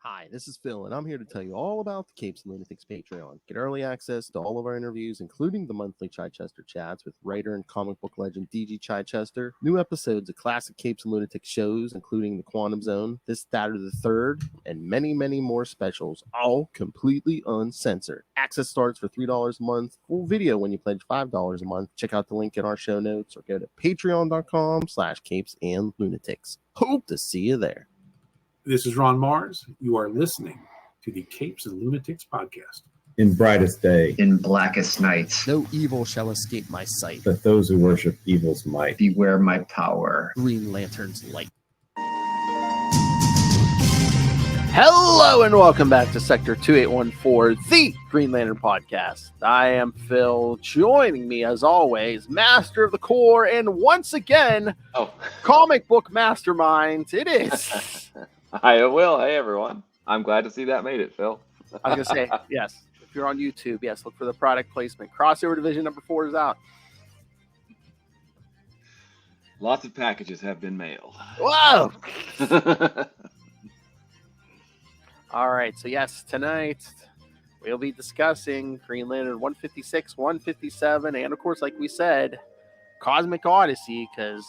Hi, this is Phil, and I'm here to tell you all about the Capes and Lunatics Patreon. Get early access to all of our interviews, including the monthly Chichester chats with writer and comic book legend DG Chichester, new episodes of classic Capes and Lunatics shows, including The Quantum Zone, This, That, or the Third, and many, many more specials, all completely uncensored. Access starts for $3 a month, full video when you pledge $5 a month. Check out the link in our show notes or go to patreon.com/CapesandLunatics. Hope to see you there. This is Ron Mars. You are listening to the Capes and Lunatics podcast. In brightest day, in blackest nights, No evil shall escape my sight. but those who worship evil's might. beware my power. Green Lantern's light. Hello and welcome back to Sector 2814, the Green Lantern podcast. I am Phil. Joining me, as always, Master of the Core, and once again, comic book mastermind. It is. Hi, Will. Hey, everyone. I'm glad to see that made it, Phil. I was going to say, yes. If you're on YouTube, yes, look for the product placement. Crossover Division number 4 is out. Lots of packages have been mailed. Whoa! All right, so yes, tonight we'll be discussing Green Lantern 156, 157, and of course, like we said, Cosmic Odyssey, because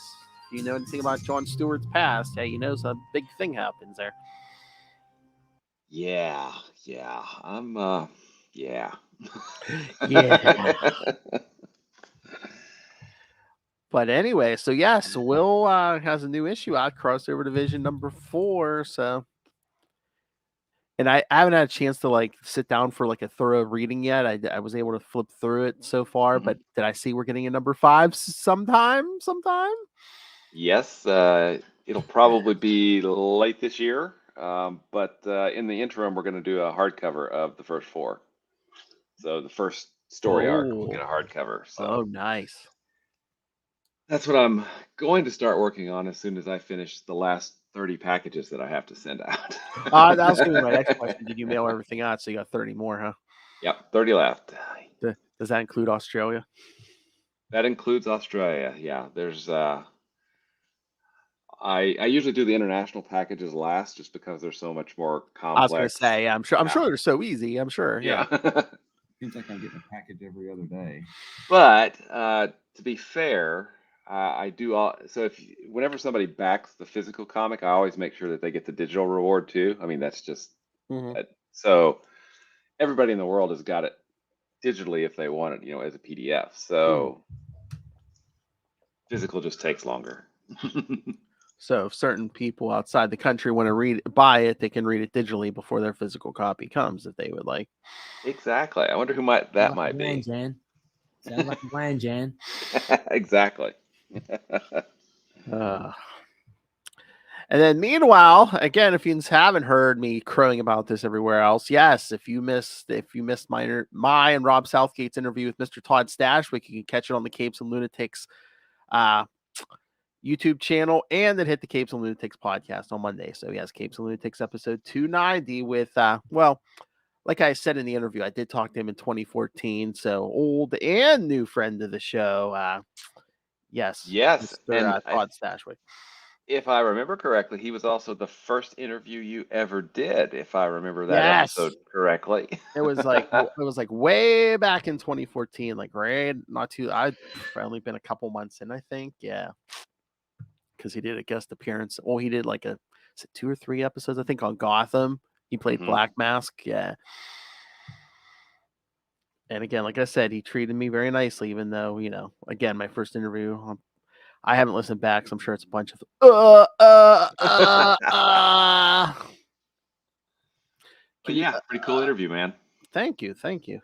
if you know anything about John Stewart's past, hey, you know some big thing happens there. Yeah. Yeah. Yeah. But anyway, so yes, Will has a new issue out, Crossover Division number 4, so... And I haven't had a chance to sit down for a thorough reading yet. I was able to flip through it so far, but did I see we're getting a number 5 sometime? Yes, it'll probably be late this year, but in the interim, we're going to do a hardcover of the first 4. So the first story arc will get a hardcover. So oh, nice. That's what I'm going to start working on as soon as I finish the last 30 packages that I have to send out. That was going to be my next question. Did you mail everything out? So you got 30 more, huh? Yep, 30 left. Does that include Australia? That includes Australia. Yeah, there's I usually do the international packages last just because they're so much more complex. I was going to say, yeah, I'm sure they're so easy. I'm sure. Yeah. Seems like I'm getting a package every other day. But to be fair, I do whenever somebody backs the physical comic, I always make sure that they get the digital reward too. I mean, that's just so everybody in the world has got it digitally if they want it, as a PDF. So physical just takes longer. So if certain people outside the country want to buy it, they can read it digitally before their physical copy comes if they would like. Exactly. I wonder who might be. Jan. Sounds like a plan, Jan. Exactly. And then meanwhile, again, if you haven't heard me crowing about this everywhere else, yes, if you missed my and Rob Southgate's interview with Mr. Todd Stashwick, you can catch it on the Capes and Lunatics YouTube channel, and then hit the Capes and Lunatics podcast on Monday. So yes, Capes and Lunatics episode 290 with like I said in the interview, I did talk to him in 2014, so old and new friend of the show. Yes, Mr. Todd Stashwick. If I remember correctly, he was also the first interview you ever did, if I remember that episode correctly. It was like way back in 2014, I've only been a couple months in, I think. Yeah. Because he did a guest appearance. Well, he did 2 or 3 episodes, I think, on Gotham. He played Black Mask. Yeah. And again, like I said, he treated me very nicely, even though, again, my first interview, I haven't listened back, so I'm sure it's a bunch of But yeah, pretty cool interview, man. Thank you.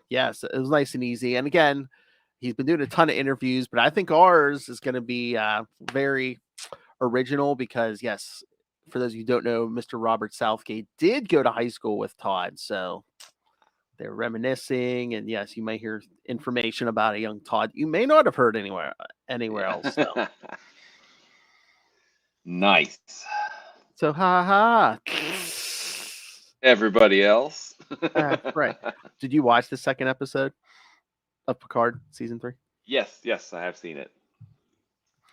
Yes, it was nice and easy. And again, he's been doing a ton of interviews, but I think ours is going to be very original because, yes, for those of you who don't know, Mr. Robert Southgate did go to high school with Todd, so they're reminiscing, and yes, you may hear information about a young Todd you may not have heard anywhere else. So. Nice. So, ha. Everybody else. Right. Did you watch the second episode of Picard season 3? Yes, I have seen it.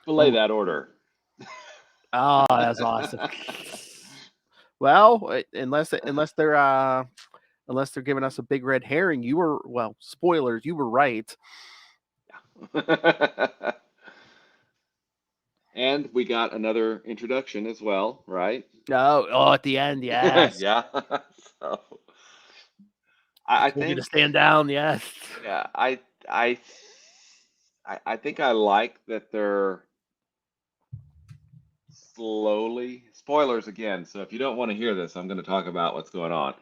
Belay that order. Oh, that's awesome. Well, unless they're giving us a big red herring, spoilers, you were right. And we got another introduction as well, right? Oh, at the end, yes. Yeah. So I Told you to think, stand down, yes. yeah, I think I like that they're slowly, spoilers again. So if you don't want to hear this, I'm going to talk about what's going on.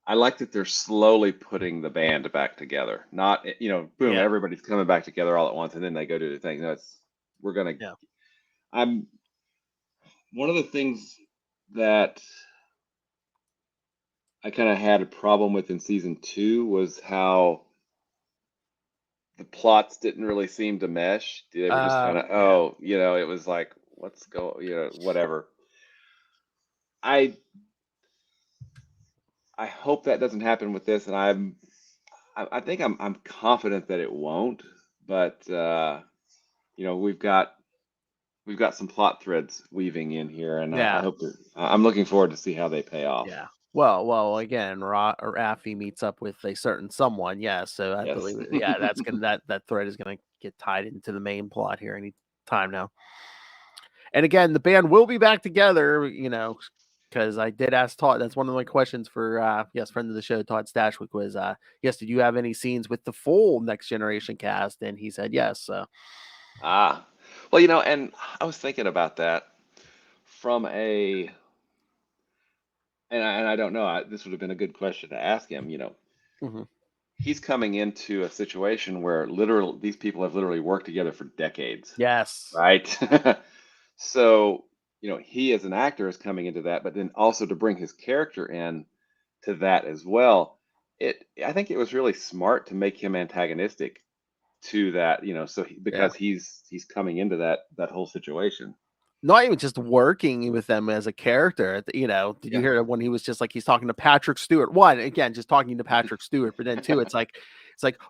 I like that they're slowly putting the band back together. Not, boom, Yeah. everybody's coming back together all at once, and then they go do the thing. No, we're gonna. Yeah. I'm one of the things that I kind of had a problem with in season 2 was how the plots didn't really seem to mesh. They were just kind of, it was like, let's go, whatever. I hope that doesn't happen with this, and I think I'm confident that it won't. But we've got some plot threads weaving in here, and I hope that I'm looking forward to see how they pay off. Yeah. Well, again, Raffi meets up with a certain someone, so I Yes. believe, that's gonna that thread is gonna get tied into the main plot here any time now. And again, the band will be back together, because I did ask Todd. That's one of my questions for friend of the show, Todd Stashwick, was did you have any scenes with the full Next Generation cast? And he said yes. So Well, and I was thinking about that from and I don't know. This would have been a good question to ask him. Mhm. He's coming into a situation where these people have literally worked together for decades. Yes. Right. So, he as an actor is coming into that, but then also to bring his character in to that as well. I think it was really smart to make him antagonistic to that, because he's coming into that whole situation. Not even just working with them as a character, did you hear when he was just like, he's talking to Patrick Stewart? One, again, just talking to Patrick Stewart, but then two, it's like,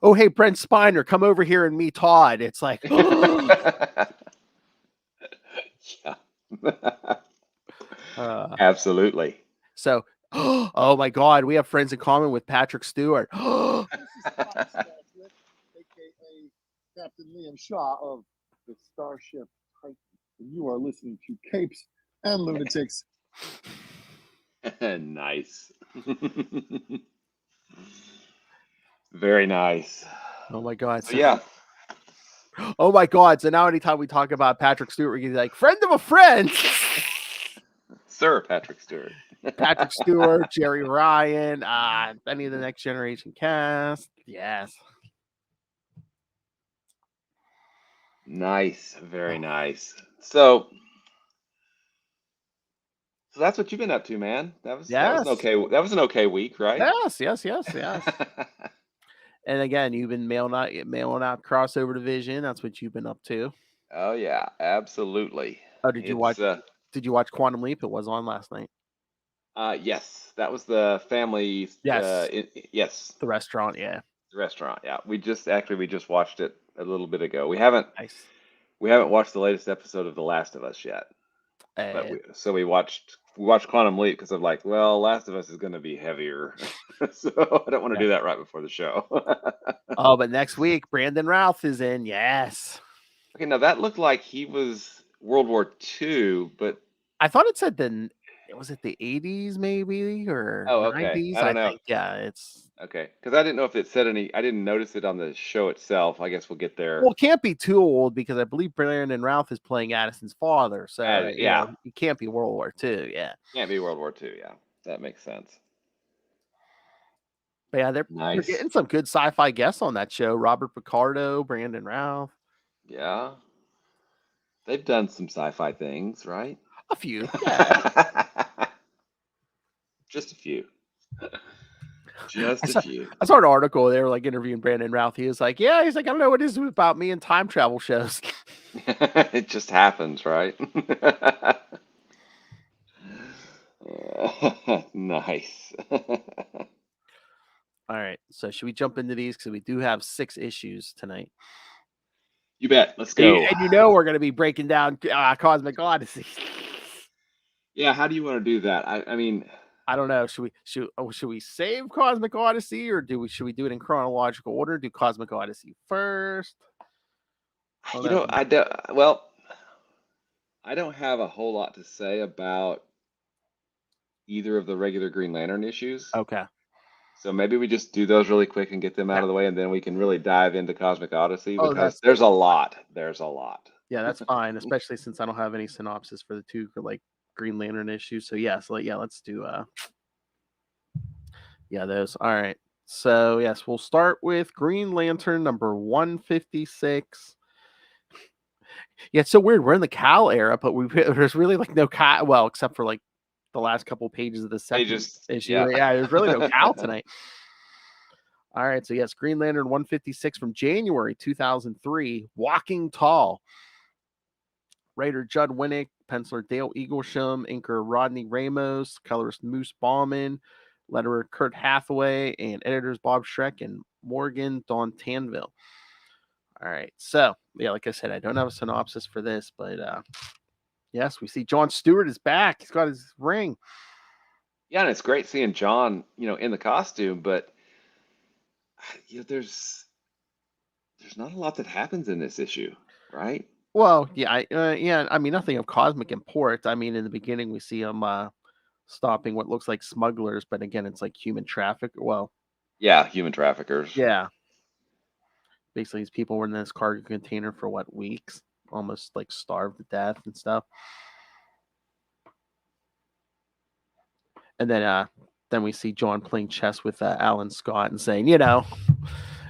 oh, hey, Brent Spiner, come over here and meet Todd. It's like, Yeah. uh, Absolutely. so, oh my God, we have friends in common with Patrick Stewart. This is Scott Stashwick, aka Captain Liam Shaw of the Starship Titan, and you are listening to Capes and Lunatics. Nice. Very nice. Oh my God. So, yeah. Oh my God. So now anytime we talk about Patrick Stewart, we're like, friend of a friend. Sir Patrick Stewart. Patrick Stewart, Jerry Ryan, any of the Next Generation cast. Yes. Nice. Very nice. So that's what you've been up to, man. That was an okay week, right? Yes. And again, you've been mailing out crossover division. That's what you've been up to. Oh yeah, absolutely. Oh, did you watch Quantum Leap? It was on last night. Yes, that was the family. Yes. Yes. The restaurant, yeah. The restaurant, yeah. We just watched it a little bit ago. We haven't Nice. watched the latest episode of The Last of Us yet. But we watched Quantum Leap because I'm like, well, Last of Us is going to be heavier, so I don't want to do that right before the show. Oh, but next week Brandon Routh is in. Yes. Okay, now that looked like he was World War II, but I thought it said was it the 80s maybe or 90s? I don't know. Think, yeah, it's okay because I didn't know if it said any. I didn't notice it on the show itself. I guess we'll get there. Well, it can't be too old because I believe Brandon Routh is playing Addison's father, so it can't be World War II. Yeah, can't be World War II. Yeah, that makes sense. But yeah, they're getting some good sci-fi guests on that show. Robert Picardo, Brandon Routh. Yeah, they've done some sci-fi things, right? A few, yeah. Just a few. Just a few. I saw an article. They were like interviewing Brandon Routh. He was like, I don't know what it is about me and time travel shows. It just happens, right? Nice. All right. So should we jump into these? Because we do have 6 issues tonight. You bet. Let's go. And we're going to be breaking down Cosmic Odyssey. Yeah, how do you want to do that? I mean, I don't know. Should we save Cosmic Odyssey, or should we do it in chronological order? Do Cosmic Odyssey first? I don't you know. know, I do, well, I don't have a whole lot to say about either of the regular Green Lantern issues. Okay. So maybe we just do those really quick and get them out Yeah. of the way, and then we can really dive into Cosmic Odyssey Oh, because that's there's a lot. There's a lot. yeah, that's fine, especially since I don't have any synopsis for the two like Green Lantern issues. So yeah, let's do those. All right. So yes, we'll start with Green Lantern number 156. Yeah, it's so weird. We're in the Cal era, but there's really like no Cal. Well, except for like the last couple pages of the They second just, issue. yeah. Yeah, there's really no Cal tonight. All right, so yes, Green Lantern 156 from January 2003, Walking Tall. Writer Judd Winnick, penciler Dale Eaglesham, inker Rodney Ramos, colorist Moose Bauman, letterer Kurt Hathaway, and editors Bob Schreck and Morgan Dawn Tanville. All right, so yeah, like I said, I don't have a synopsis for this, but yes, we see John Stewart is back. He's got his ring. Yeah, and it's great seeing John, in the costume, but there's not a lot that happens in this issue, right? Well, yeah, I mean, nothing of cosmic import. I mean, in the beginning, we see him stopping what looks like smugglers, but again, it's like human traffic. Well, Yeah, human traffickers. yeah, basically, these people were in this cargo container for what, weeks, almost like starved to death and stuff. And then we see John playing chess with Alan Scott and saying,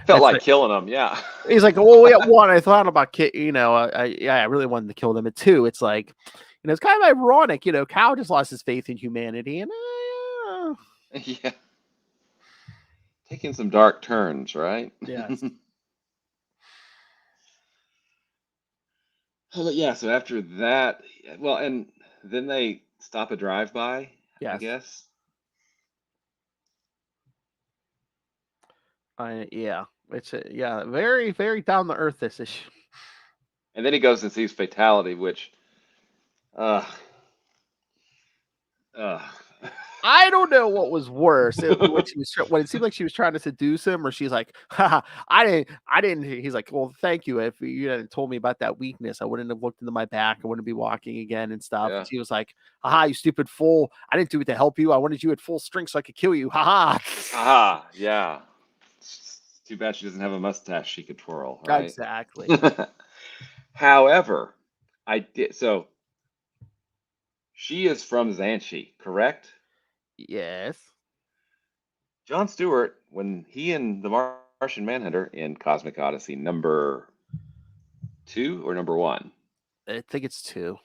Felt that's like it. killing them, yeah. He's like, well, yeah, one, I thought about I really wanted to kill them. And two, it's like, it's kind of ironic, Cal just lost his faith in humanity, and Yeah. Taking some dark turns, right? yes. But yeah, so after that, well, and then they stop a drive-by, I Yes. guess. Yeah, it's very, very down to earth, this issue. And then he goes and sees Fatality, which, uh, I don't know what was worse. When it seemed like she was trying to seduce him, or she's like, haha, I didn't. He's like, well, thank you. If you hadn't told me about that weakness, I wouldn't have looked into my back. I wouldn't be walking again and stuff. Yeah. And she was like, haha, you stupid fool. I didn't do it to help you. I wanted you at full strength so I could kill you. Haha. Aha, yeah. It's too bad she doesn't have a mustache she could twirl, right? Exactly. However, so she is from Xanshi, correct? Yes. John Stewart, when he and the Martian Manhunter in Cosmic Odyssey number 2 or number 1? I think it's 2.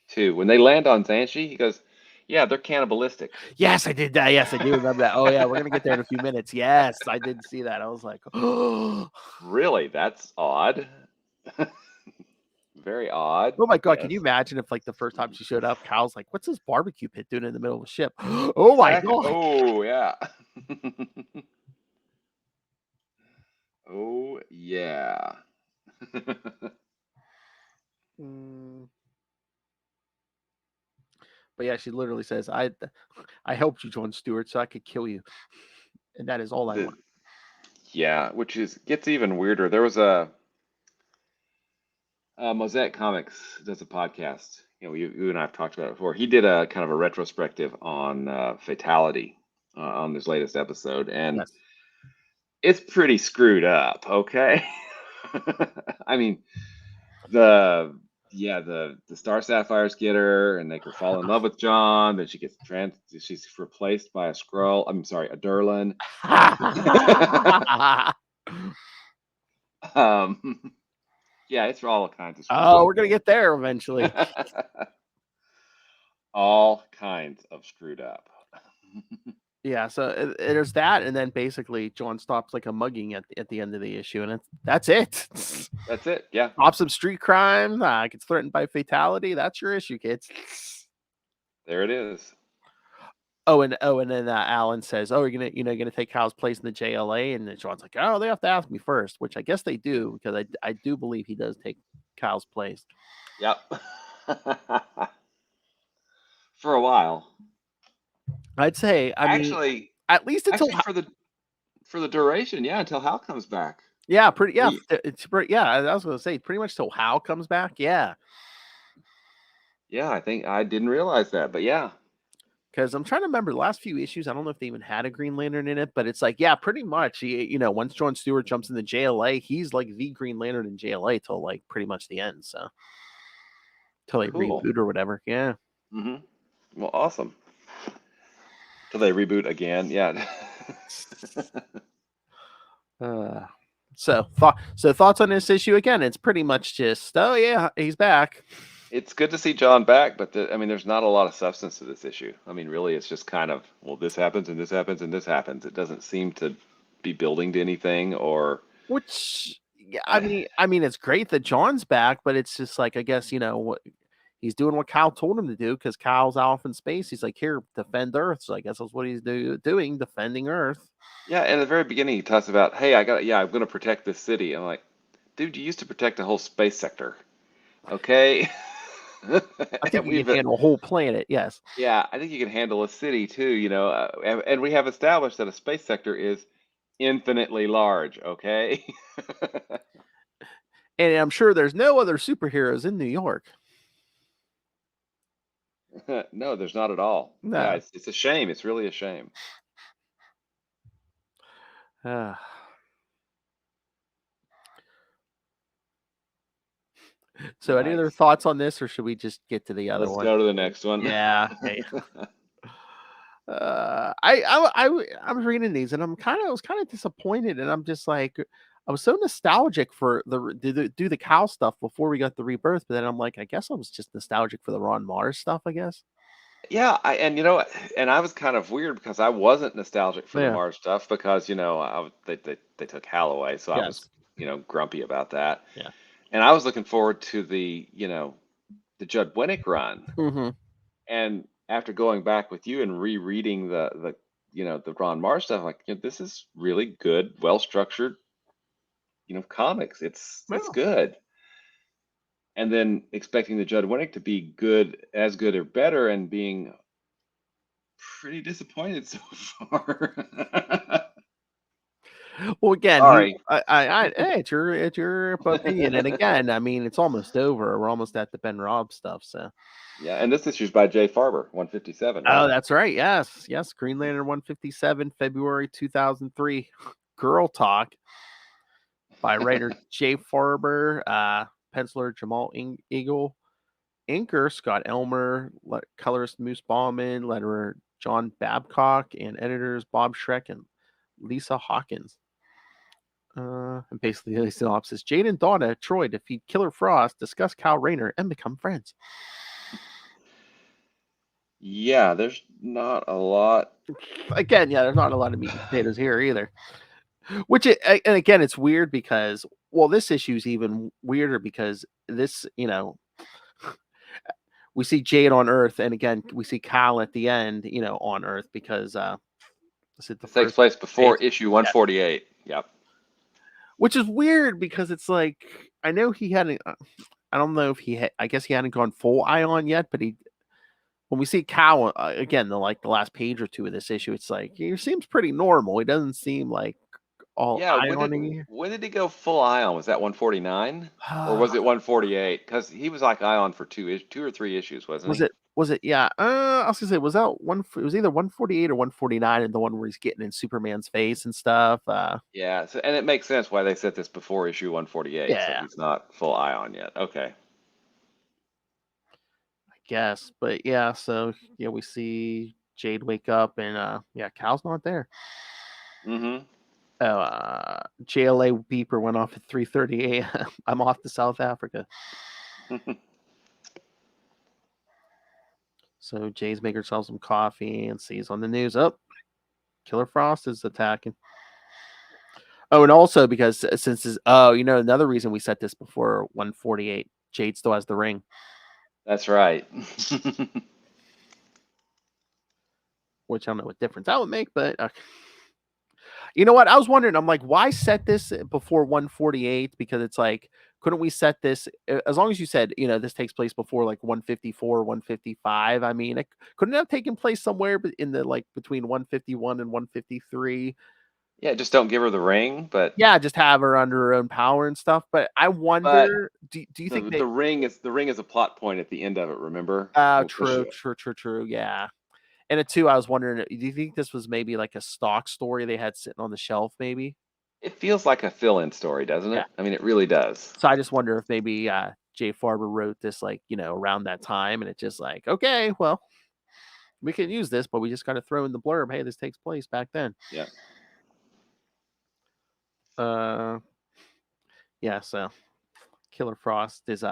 2. When they land on Xanshi, he goes, yeah, they're cannibalistic. Yes, I did that. Yes, I do remember that. Oh, yeah, we're going to get there in a few minutes. Yes, I did see that. I was like, oh. Really? That's odd. Very odd. Oh my God, Yes. can you imagine if like the first time she showed up, Cal's like, what's this barbecue pit doing in the middle of a ship? Oh my God. Oh, yeah. Oh, yeah. But yeah, she literally says, I helped you, John Stewart, so I could kill you. And that is all I want. Yeah, which gets even weirder. There was a Mosaic Comics does a podcast. You and I have talked about it before. He did a kind of a retrospective on Fatality on this latest episode, and Yes. it's pretty screwed up. Okay, I mean the Star Sapphires get her and make her fall in love with John. Then she gets she's replaced by a Skrull. I'm sorry, a Durlan. Yeah, it's all kinds of. Oh, we're gonna get there eventually. All kinds of screwed up. Yeah, so there's that, and then basically John stops like a mugging at the end of the issue, and that's it. That's it. Yeah. Stop some street crime. Gets threatened by fatality. That's your issue, kids. There it is. And then Alan says, "Oh, you're gonna take Cal's place in the JLA," and then John's like, "Oh, they have to ask me first," which I guess they do because I do believe he does take Cal's place. Yep. for a while. I'd say, I mean, Actually, at least until for the duration, yeah, until Hal comes back. yeah, pretty yeah, We- it's pretty yeah. I was going to say pretty much till Hal comes back. Yeah, Yeah, I think I didn't realize that, but yeah. because I'm trying to remember the last few issues. I don't know if they even had a Green Lantern in it, but it's like yeah, pretty much. You know, once John Stewart jumps in the JLA, he's like the Green Lantern in JLA till like pretty much the end. So till they Cool. reboot or whatever. Yeah. Well, awesome. Till they reboot again, yeah. So thoughts on this issue again? It's pretty much just oh yeah, he's back. It's good to see John back, but I mean, there's not a lot of substance to this issue. I mean, really, it's just kind of well, this happens and this happens and this happens. It doesn't seem to be building to anything or. Which yeah, I mean, it's great that John's back, but it's just like I guess you know what he's doing what Kyle told him to do because Kyle's off in space. He's like, here, defend Earth. So I guess that's what he's doing, defending Earth. Yeah, and at the very beginning, he talks about, hey, I'm going to protect this city. I'm like, dude, you used to protect the whole space sector. Okay. I think we can handle a whole planet. Yes. Yeah, I think you can handle a city too, you know, and we have established that a space sector is infinitely large. Okay. And I'm sure there's no other superheroes in New York. No, there's not at all. No. Yeah, it's a shame. It's really a shame. So any other thoughts on this, or should we just get to the other one? Let's go to the next one. Yeah. Okay. I was reading these and I was kind of disappointed, and I'm just like I was so nostalgic for do the Cal stuff before we got the rebirth, but then I'm like I guess I was just nostalgic for the Ron Mars stuff, I guess. Yeah, and I was kind of weird because I wasn't nostalgic for the Mars stuff because they took Hal away, so I was grumpy about that. Yeah. And I was looking forward to the Judd Winnick run. Mm-hmm. And after going back with you and rereading the Ron Mars stuff, like this is really good, well structured, comics. It's good. And then expecting the Judd Winnick to be good or better, and being pretty disappointed so far. Well, again, sorry. It's your opinion, and again, I mean, it's almost over. We're almost at the Ben Robb stuff, so. Yeah, and this issue's by Jay Farber, 157. Right? Oh, that's right. Yes, Green Lantern 157, February 2003. Girl Talk by writer Jay Farber, penciler Jamal Eagle, inker Scott Elmer, colorist Moose Bauman, letterer John Babcock, and editors Bob Schreck and Lisa Hawkins. And basically the synopsis: Jade and Donna Troy defeat Killer Frost, discuss Kyle Rayner, and become friends. Yeah, there's not a lot. Again, there's not a lot of meat and potatoes here either. And again, it's weird because, well, this issue is even weirder because this, we see Jade on Earth, and again, we see Kyle at the end, on Earth because it takes place before issue 148. Yep. Which is weird because it's like I know he hadn't. I don't know if I guess he hadn't gone full Ion yet, but when we see Kyle again, the last page or two of this issue, it's like he seems pretty normal. He doesn't seem like all Ion-y. When did he go full Ion? Was that 149 or was it 148? Because he was like Ion for two or three issues, wasn't he? Was it? Yeah. I was gonna say, was that one? It was either 148 or 149, and the one where he's getting in Superman's face and stuff. Yeah. So, and it makes sense why they set this before issue 148. Yeah. So he's not full Ion yet. Okay. I guess, but yeah. So we see Jade wake up, and Cal's not there. Mm-hmm. JLA beeper went off at 3:30 a.m. I'm off to South Africa. So Jay's making herself some coffee and sees on the news, Killer Frost is attacking. Oh, and also because another reason we set this before 148, Jade still has the ring. That's right. Which I don't know what difference that would make, but you know what? I was wondering, I'm like, why set this before 148? Because it's like couldn't we set this as long as you said, this takes place before like 154, 155? I mean, it couldn't have taken place somewhere in the like between 151 and 153. Yeah, just don't give her the ring, but Yeah, just have her under her own power and stuff. But I wonder, do you think the ring is a plot point at the end of it, remember? true. Yeah. And it too, I was wondering, do you think this was maybe like a stock story they had sitting on the shelf, maybe? It feels like a fill-in story, doesn't it? Yeah. I mean, it really does. So I just wonder if maybe Jay Farber wrote this like, around that time, and it's just like, okay, well, we can use this, but we just got to throw in the blurb, hey, this takes place back then. Yeah. Yeah, so Killer Frost is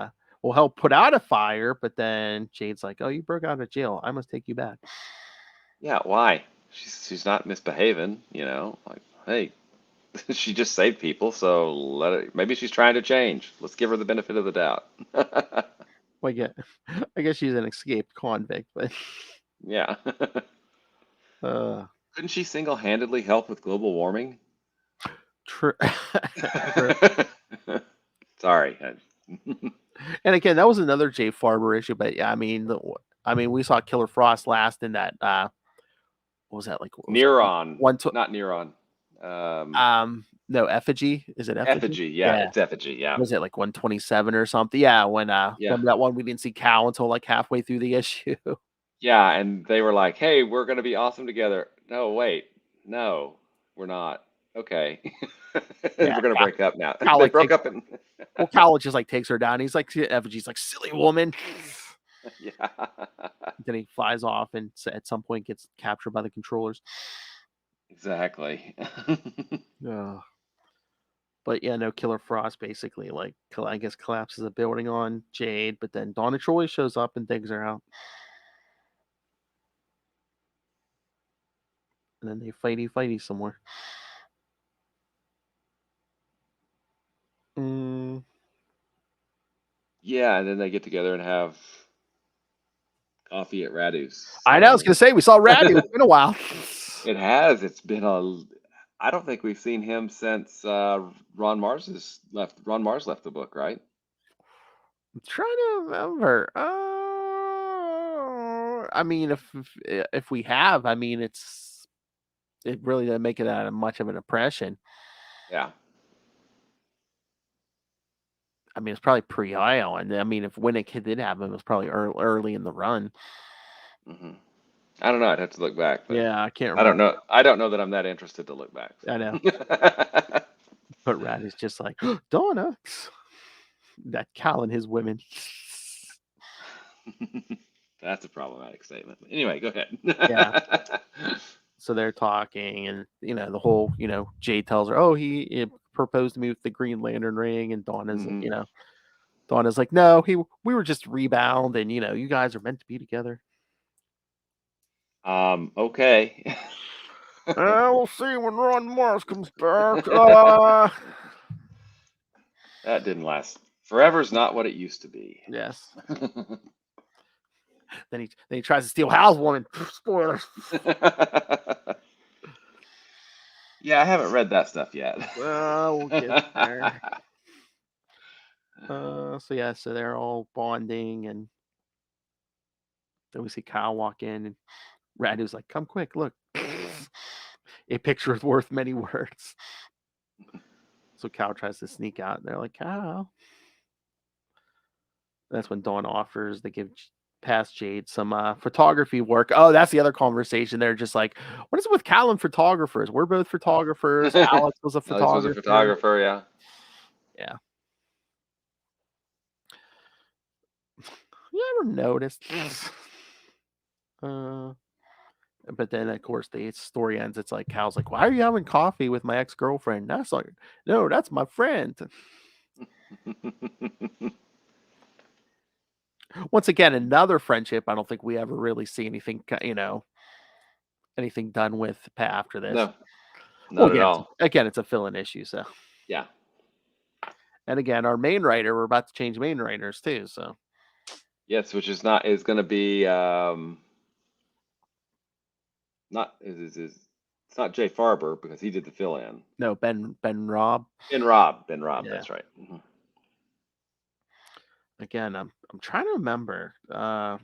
will help put out a fire, but then Jade's like, oh, you broke out of jail, I must take you back. Yeah, why? She's not misbehaving, like, hey, she just saved people, so maybe she's trying to change. Let's give her the benefit of the doubt. Well, yeah, I guess she's an escaped convict, but Yeah. uh Couldn't she single-handedly help with global warming? true. Sorry. And again, that was another Jay Farber issue, but yeah, I mean, we saw Killer Frost last in that. What was that like? Neuron. One Not Neuron. No, Effigy. Is it Effigy? Effigy. Yeah, it's Effigy. Yeah. Was it like 127 or something? Yeah, when that one we didn't see Cal until like halfway through the issue. Yeah, and they were like, "Hey, we're gonna be awesome together." No, wait, no, we're not. Okay, we're gonna break up now. Cal, They like, broke up, and well, Cal just like takes her down. He's like, Effigy's like, silly woman. yeah. Then he flies off and at some point gets captured by the controllers. Exactly. But yeah, no, Killer Frost basically like I guess collapses a building on Jade, but then Donna Troy shows up and digs her out. And then they fighty somewhere. Yeah, and then they get together and have coffee at Radu's. I know. I was gonna say we saw Radu. It's been a while. It has. It's been I don't think we've seen him since Ron Mars left the book, right? I'm trying to remember. I mean, if we have, I mean, it really doesn't make it that much of an impression. Yeah. I mean, it's probably pre-Island. I mean, if when it did happen, it was probably early in the run. Mm-hmm. I don't know. I'd have to look back. But yeah, I can't remember. I don't know. I don't know that I'm that interested to look back. So. I know. But Rat is just like, Donna. That Cal and his women. That's a problematic statement. Anyway, go ahead. Yeah. So they're talking, and the whole, Jade tells her, oh, he proposed to me with the Green Lantern ring, and Donna's, Donna's like, no, we were just rebound, and you guys are meant to be together. Okay. We'll see when Ron Mars comes back. That didn't last. Forever's not what it used to be. Yes. Then he tries to steal Hal's woman. Spoilers. Yeah, I haven't read that stuff yet. We'll get there. So they're all bonding, and then we see Kyle walk in, and Radu's like, "Come quick, look, a picture is worth many words." So Kyle tries to sneak out, and they're like, "Kyle." That's when Dawn offers to give past Jade some photography work. Oh, that's the other conversation. They're just like, what is it with Cal and photographers? We're both photographers. Alex was a photographer. Alex was a photographer, yeah. Yeah. You ever noticed? But then, of course, the story ends. It's like Cal's like, "Why are you having coffee with my ex-girlfriend?" That's like, "No, that's my friend." Once again, another friendship. I don't think we ever really see anything, anything done with after this. No, not at all. Again, it's a fill-in issue, so yeah. And again, our main writer, we're about to change main writers too. So yes, which is going to be it's not Jay Farber because he did the fill-in. No, Ben Robb. Ben Robb, Yeah. that's right. Mm-hmm. again, I'm trying to remember. I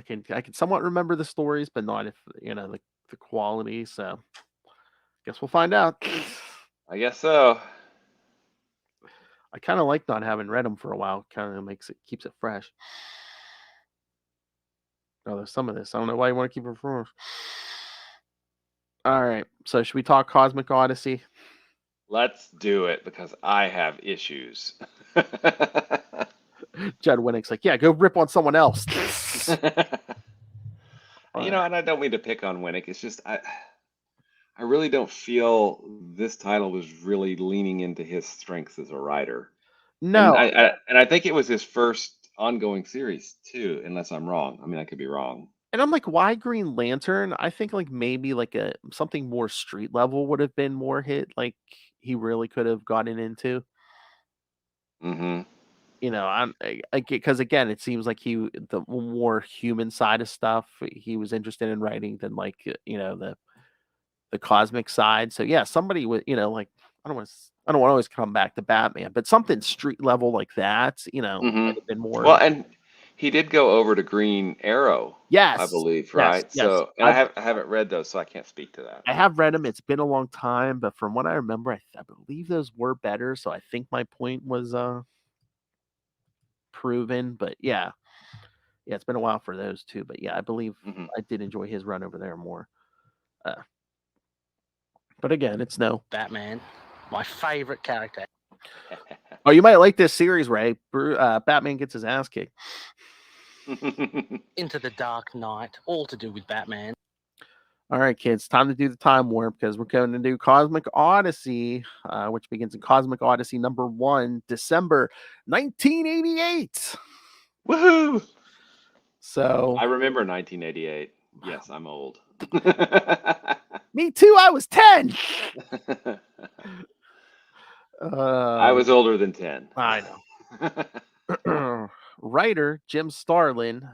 can somewhat remember the stories, but not if the quality. So guess we'll find out. I guess so. I kind of like not having read them for a while. Kind of keeps it fresh. Oh, there's some of this. I don't know why you want to keep it fresh. All right. So should we talk Cosmic Odyssey? Let's do it because I have issues. Judd Winnick's like, yeah, go rip on someone else. And I don't mean to pick on Winnick. It's just I really don't feel this title was really leaning into his strengths as a writer. No. And I think it was his first ongoing series too, unless I'm wrong. I mean, I could be wrong. And I'm like, why Green Lantern? I think like maybe like something more street level would have been more hit. Like he really could have gotten into. Mm-hmm. I'm because again, it seems like the more human side of stuff he was interested in writing than like the cosmic side. So yeah, somebody with like I don't want to always come back to Batman, but something street level like that, Mm-hmm. might have been more. Well, and he did go over to Green Arrow, yes, I believe, yes, right? yes. So and I haven't read those, so I can't speak to that. I have read them. It's been a long time, but from what I remember, I believe those were better. So I think my point was proven. But yeah, it's been a while for those two. But yeah, I believe I did enjoy his run over there more. But again, it's no Batman, my favorite character. Oh, you might like this series, Ray. Batman gets his ass kicked. Into the Dark Knight, all to do with Batman. All right, kids, time to do the time warp because we're going to do Cosmic Odyssey, which begins in Cosmic Odyssey number 1, December 1988. Woohoo! So I remember 1988. Yes, I'm old. Me too. I was 10. I was older than 10. I know. Writer Jim Starlin,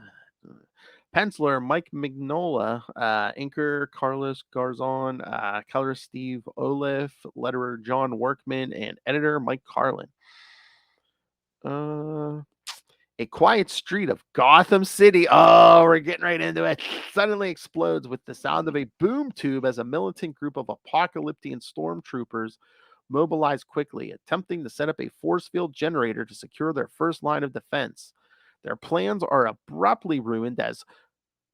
penciler Mike Mignola, inker Carlos Garzon, colorist Steve Oliff, letterer John Workman, and editor Mike Carlin. A quiet street of Gotham City. Oh, we're getting right into it. Suddenly explodes with the sound of a boom tube as a militant group of apocalyptic stormtroopers mobilize quickly, attempting to set up a force field generator to secure their first line of defense. Their plans are abruptly ruined as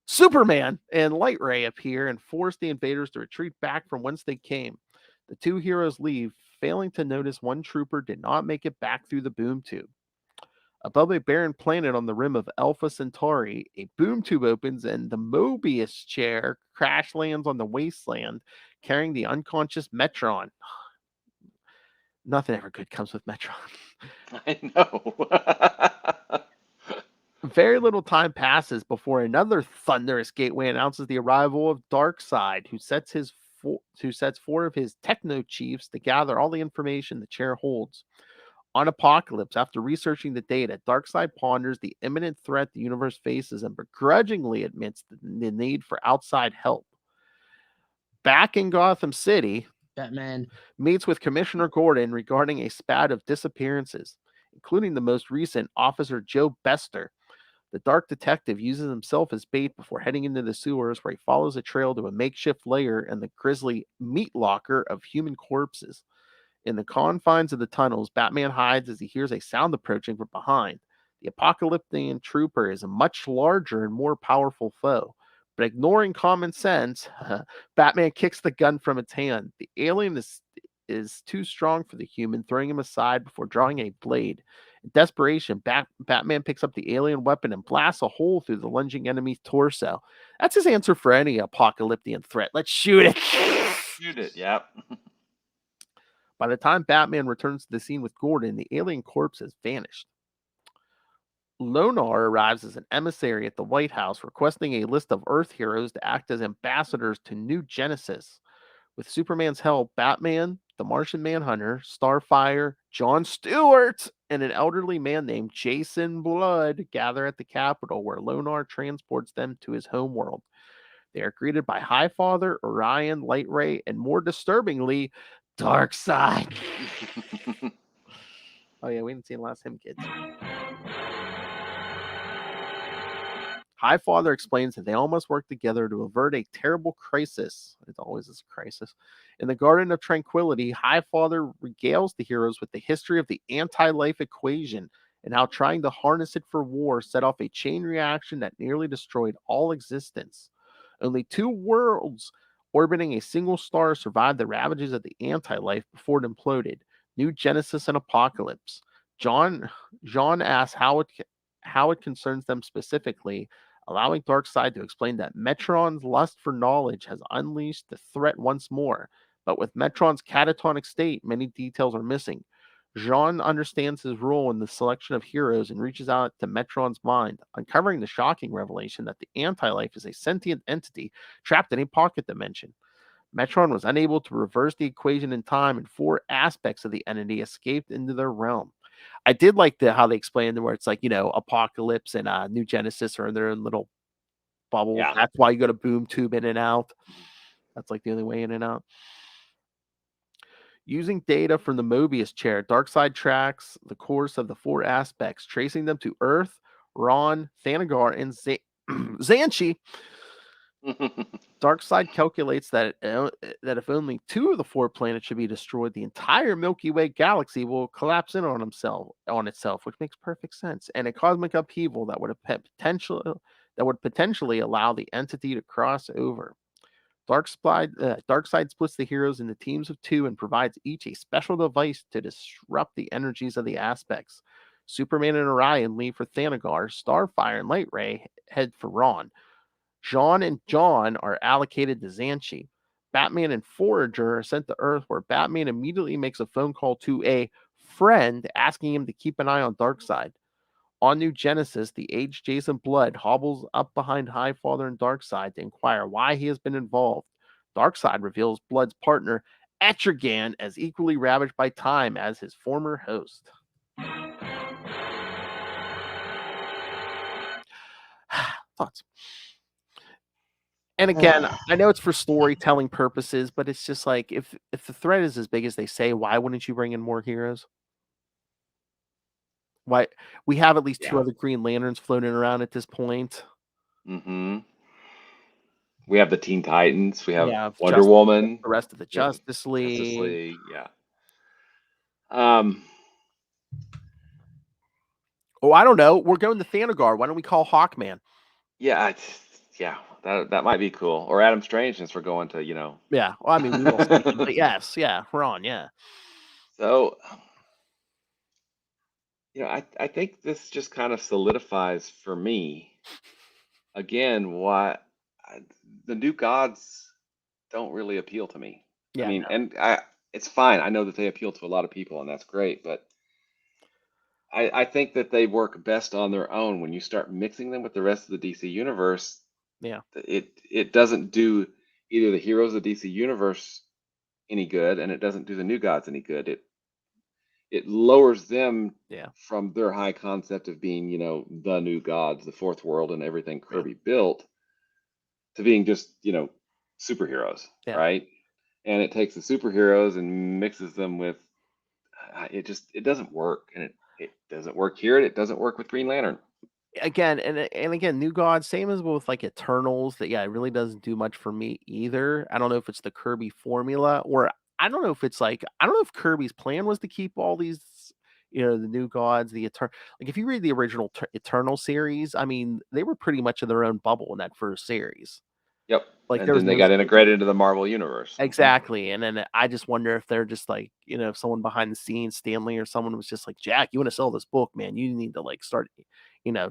Superman and Light Ray appear and force the invaders to retreat back from whence they came. The two heroes leave, failing to notice one trooper did not make it back through the boom tube. Above a barren planet on the rim of Alpha Centauri, a boom tube opens and the Mobius chair crash lands on the wasteland, carrying the unconscious Metron. Nothing ever good comes with Metron. I know. Very little time passes before another thunderous gateway announces the arrival of Darkseid, who sets 4 of his techno chiefs to gather all the information the chair holds. On Apocalypse, after researching the data, Darkseid ponders the imminent threat the universe faces and begrudgingly admits the need for outside help. Back in Gotham City, Batman meets with Commissioner Gordon regarding a spat of disappearances, including the most recent, Officer Joe Bester. The dark detective uses himself as bait before heading into the sewers, where he follows a trail to a makeshift lair and the grisly meat locker of human corpses. In the confines of the tunnels, Batman hides as he hears a sound approaching from behind. The apocalyptic trooper is a much larger and more powerful foe. But ignoring common sense, Batman kicks the gun from its hand. The alien is too strong for the human, throwing him aside before drawing a blade. In desperation, Batman picks up the alien weapon and blasts a hole through the lunging enemy's torso. That's his answer for any apocalyptic threat. Let's shoot it. Shoot it, yep. By the time Batman returns to the scene with Gordon, the alien corpse has vanished. Lonar arrives as an emissary at the White House, requesting a list of Earth heroes to act as ambassadors to New Genesis. With Superman's help, Batman, the Martian Manhunter, Starfire, John Stewart, and an elderly man named Jason Blood gather at the Capitol, where Lonar transports them to his homeworld. They are greeted by Highfather, Orion, Light Ray, and more disturbingly, Darkseid. Oh yeah, we didn't see the last him, kids. Highfather explains that they all must work together to avert a terrible crisis. It always is a crisis. In the Garden of Tranquility, Highfather regales the heroes with the history of the anti-life equation and how trying to harness it for war set off a chain reaction that nearly destroyed all existence. Only 2 worlds orbiting a single star survived the ravages of the anti-life before it imploded. New Genesis and Apocalypse. John asks how it concerns them specifically, allowing Darkseid to explain that Metron's lust for knowledge has unleashed the threat once more. But with Metron's catatonic state, many details are missing. Jean understands his role in the selection of heroes and reaches out to Metron's mind, uncovering the shocking revelation that the anti-life is a sentient entity trapped in a pocket dimension. Metron was unable to reverse the equation in time, and 4 aspects of the entity escaped into their realm. I did like how they explained it, where it's like, Apocalypse and New Genesis are in their own little bubbles. Yeah. That's why you go to boom tube in and out. That's like the only way in and out. Using data from the Mobius chair, Darkseid tracks the course of the 4 aspects, tracing them to Earth, Ron, Thanagar, and Xanshi. Darkseid calculates that if only 2 of the 4 planets should be destroyed, the entire Milky Way galaxy will collapse in on itself, which makes perfect sense. And a cosmic upheaval that would potentially allow the entity to cross over. Darkseid splits the heroes into teams of 2 and provides each a special device to disrupt the energies of the aspects. Superman and Orion leave for Thanagar. Starfire and Lightray head for Ron. Jean and John are allocated to Xanshi. Batman and Forager are sent to Earth, where Batman immediately makes a phone call to a friend asking him to keep an eye on Darkseid. On New Genesis, the aged Jason Blood hobbles up behind Highfather and Darkseid to inquire why he has been involved. Darkseid reveals Blood's partner, Etrigan, as equally ravaged by time as his former host. Thoughts? And again, I know it's for storytelling purposes, but it's just like, if the threat is as big as they say, why wouldn't you bring in more heroes? Why we have at least 2 other Green Lanterns floating around at this point. Mm-hmm. We have the Teen Titans. We have Wonder Justice, Woman. the rest of the Justice League. Justice League, yeah. Oh, I don't know. We're going to Thanagar. Why don't we call Hawkman? Yeah, that might be cool. Or Adam Strange, since we're going to, Yeah, well, I mean, we will see him, but yes, yeah, we're on, yeah. So, I think this just kind of solidifies for me, again, why the new gods don't really appeal to me. Yeah, I mean, no. and it's fine. I know that they appeal to a lot of people, and that's great, but I think that they work best on their own. When you start mixing them with the rest of the DC universe, Yeah, it doesn't do either the heroes of the DC universe any good, and it doesn't do the new gods any good. It lowers them from their high concept of being, the new gods, the 4th world, and everything Kirby built, to being just, superheroes, right? And it takes the superheroes and mixes them with it doesn't work, and it doesn't work here, and it doesn't work with Green Lantern. Again, and again, New Gods, same as with like Eternals, that it really doesn't do much for me either. I don't know if it's the Kirby formula, or I don't know if it's like, I don't know if Kirby's plan was to keep all these, the New Gods, the Eternal. Like, if you read the original Eternal series, I mean, they were pretty much in their own bubble in that first series. Yep. Like, and then they got integrated into the Marvel universe. Exactly. And then I just wonder if they're just like, if someone behind the scenes, Stanley or someone, was just like, Jack, you want to sell this book, man, you need to like start,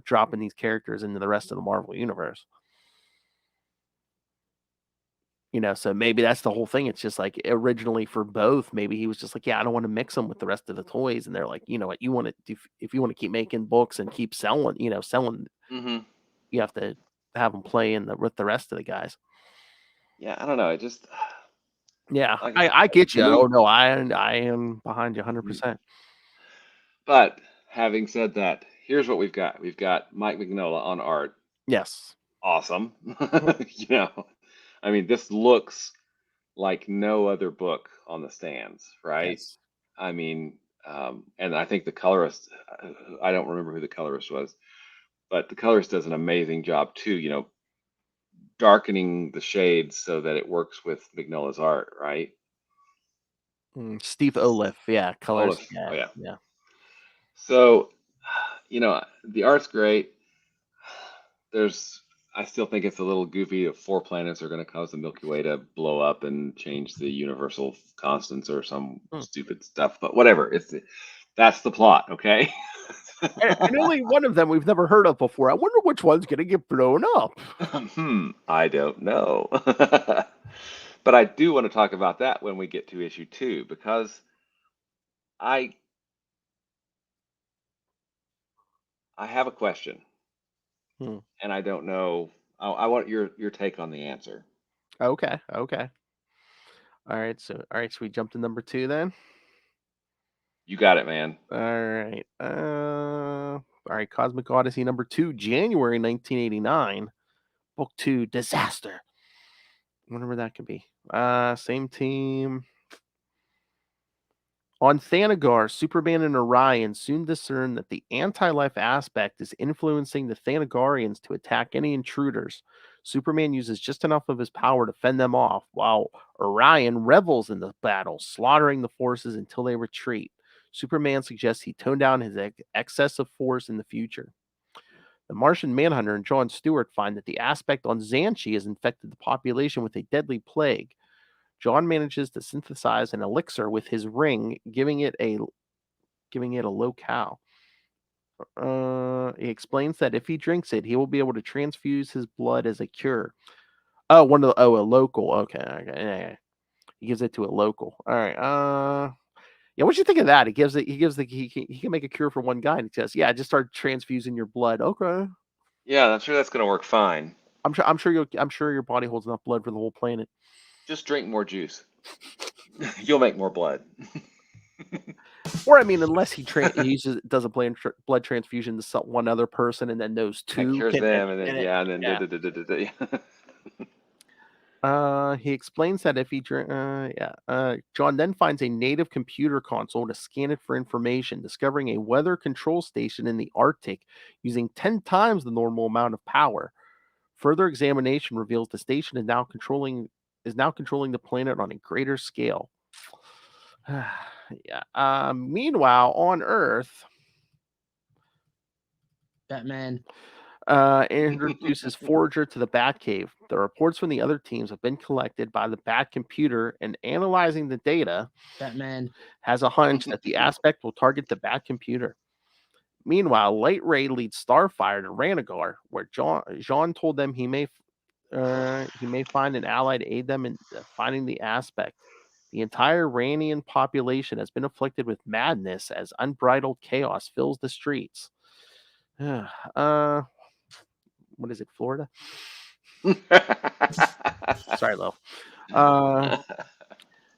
dropping these characters into the rest of the Marvel universe. So maybe that's the whole thing. It's just like, originally for both, maybe he was just like, yeah, I don't want to mix them with the rest of the toys. And they're like, you know what, you want to do, if you want to keep making books and keep selling, Mm-hmm. you have to have them play with the rest of the guys. Yeah, I don't know. It just, yeah, like I get you. Blue- Oh no, I am behind you 100%. But having said that, here's what we've got. We've got Mike Mignola on art. Yes. Awesome. I mean, this looks like no other book on the stands, right? Yes. I mean, And I think the colorist, I don't remember who the colorist was, but the colorist does an amazing job too, darkening the shades so that it works with Mignola's art, right? Steve Oliff, yeah, colors, Olaf, yeah, oh yeah. yeah. So, the art's great. I still think it's a little goofy if 4 planets are going to cause the Milky Way to blow up and change the universal constants or some stupid stuff, but whatever. That's the plot, okay? And only one of them we've never heard of before. I wonder which one's going to get blown up. I don't know. But I do want to talk about that when we get to issue 2, because I have a question. And I don't know. I want your take on the answer. Okay. All right, so we jumped to number 2 then. You got it, man. All right. All right, Cosmic Odyssey number 2, January 1989. Book 2, Disaster. I wonder where that could be. Same team. On Thanagar, Superman and Orion soon discern that the anti-life aspect is influencing the Thanagarians to attack any intruders. Superman uses just enough of his power to fend them off, while Orion revels in the battle, slaughtering the forces until they retreat. Superman suggests he tone down his excessive force in the future. The Martian Manhunter and John Stewart find that the aspect on Xanshi has infected the population with a deadly plague. John manages to synthesize an elixir with his ring, giving it a locale. He explains that if he drinks it, he will be able to transfuse his blood as a cure. A local. Okay. Yeah. He gives it to a local. All right. Yeah. What do you think of that? He can make a cure for one guy, and he says, "Yeah, just start transfusing your blood." Okay. Yeah, I'm sure that's going to work fine. I'm sure your body holds enough blood for the whole planet. Just drink more juice. You'll make more blood. Or, I mean, unless he does a blood transfusion to one other person, and then those two cures can, them, and then he explains that if he John then finds a native computer console to scan it for information, discovering a weather control station in the Arctic using 10 times the normal amount of power. Further examination reveals the station is now controlling the planet on a greater scale. Yeah. Meanwhile, on Earth, Batman introduces Forager to the Batcave. The reports from the other teams have been collected by the Bat computer, and analyzing the data, Batman has a hunch that the aspect will target the Bat computer. Meanwhile, Light Ray leads Starfire to Ranagar, where Jean told them he may find an ally to aid them in finding the aspect. The entire Ranian population has been afflicted with madness as unbridled chaos fills the streets. What is it, Florida? Sorry, Lo.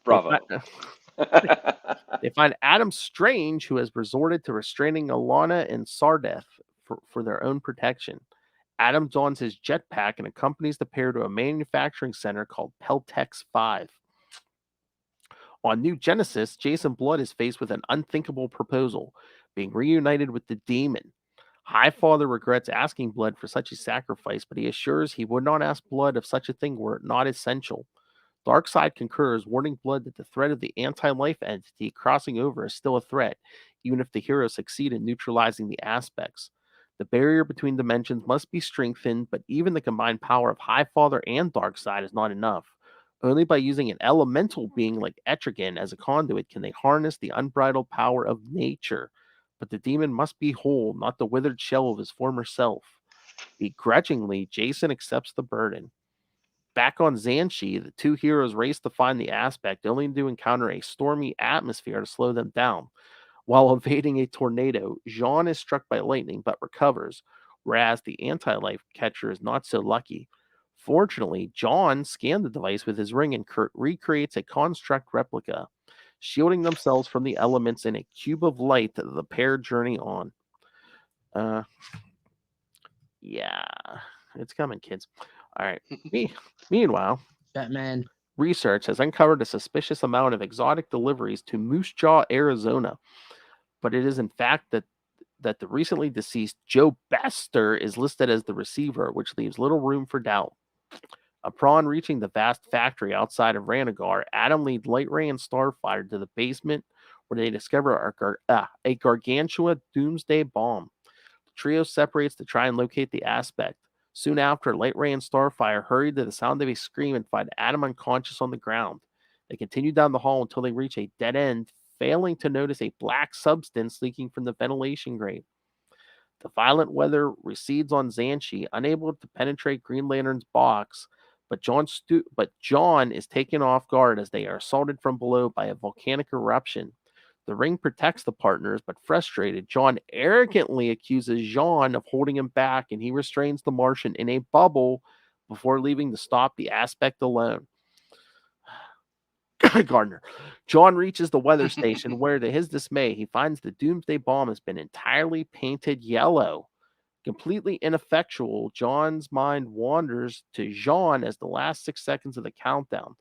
Bravo. They find Adam Strange, who has resorted to restraining Alana and Sardeth for their own protection. Adam dons his jetpack and accompanies the pair to a manufacturing center called Peltex 5. On New Genesis, Jason Blood is faced with an unthinkable proposal, being reunited with the Demon. Highfather regrets asking Blood for such a sacrifice, but he assures he would not ask Blood if such a thing were not essential. Darkseid concurs, warning Blood that the threat of the anti-life entity crossing over is still a threat, even if the heroes succeed in neutralizing the aspects. The barrier between dimensions must be strengthened, but even the combined power of Highfather and Darkseid is not enough. Only by using an elemental being like Etrigan as a conduit can they harness the unbridled power of nature. But the demon must be whole, not the withered shell of his former self. Begrudgingly, Jason accepts the burden. Back on Xanshi, the two heroes race to find the aspect, only to encounter a stormy atmosphere to slow them down. While evading a tornado, Jean is struck by lightning but recovers, whereas the anti-life catcher is not so lucky. Fortunately, John scanned the device with his ring and recreates a construct replica, shielding themselves from the elements in a cube of light that the pair journey on. Yeah, it's coming, kids. All right. Meanwhile, Batman research has uncovered a suspicious amount of exotic deliveries to Moose Jaw, Arizona. but it is in fact that the recently deceased Joe Bester is listed as the receiver, which leaves little room for doubt. Upon reaching the vast factory outside of Ranagar, Adam leads Light Ray and Starfire to the basement where they discover a gargantua doomsday bomb. The trio separates to try and locate the aspect. Soon after, Light Ray and Starfire hurry to the sound of a scream and find Adam unconscious on the ground. They continue down the hall until they reach a dead end, failing to notice a black substance leaking from the ventilation grate. The violent weather recedes on Xanshi, unable to penetrate Green Lantern's box, but John is taken off guard as they are assaulted from below by a volcanic eruption. The ring protects the partners, but frustrated, John arrogantly accuses Jean of holding him back, and he restrains the Martian in a bubble before leaving to stop the aspect alone. Gardner. John reaches the weather station where, to his dismay, he finds the doomsday bomb has been entirely painted yellow. Completely ineffectual, John's mind wanders to Jean as the last 6 seconds of the countdown.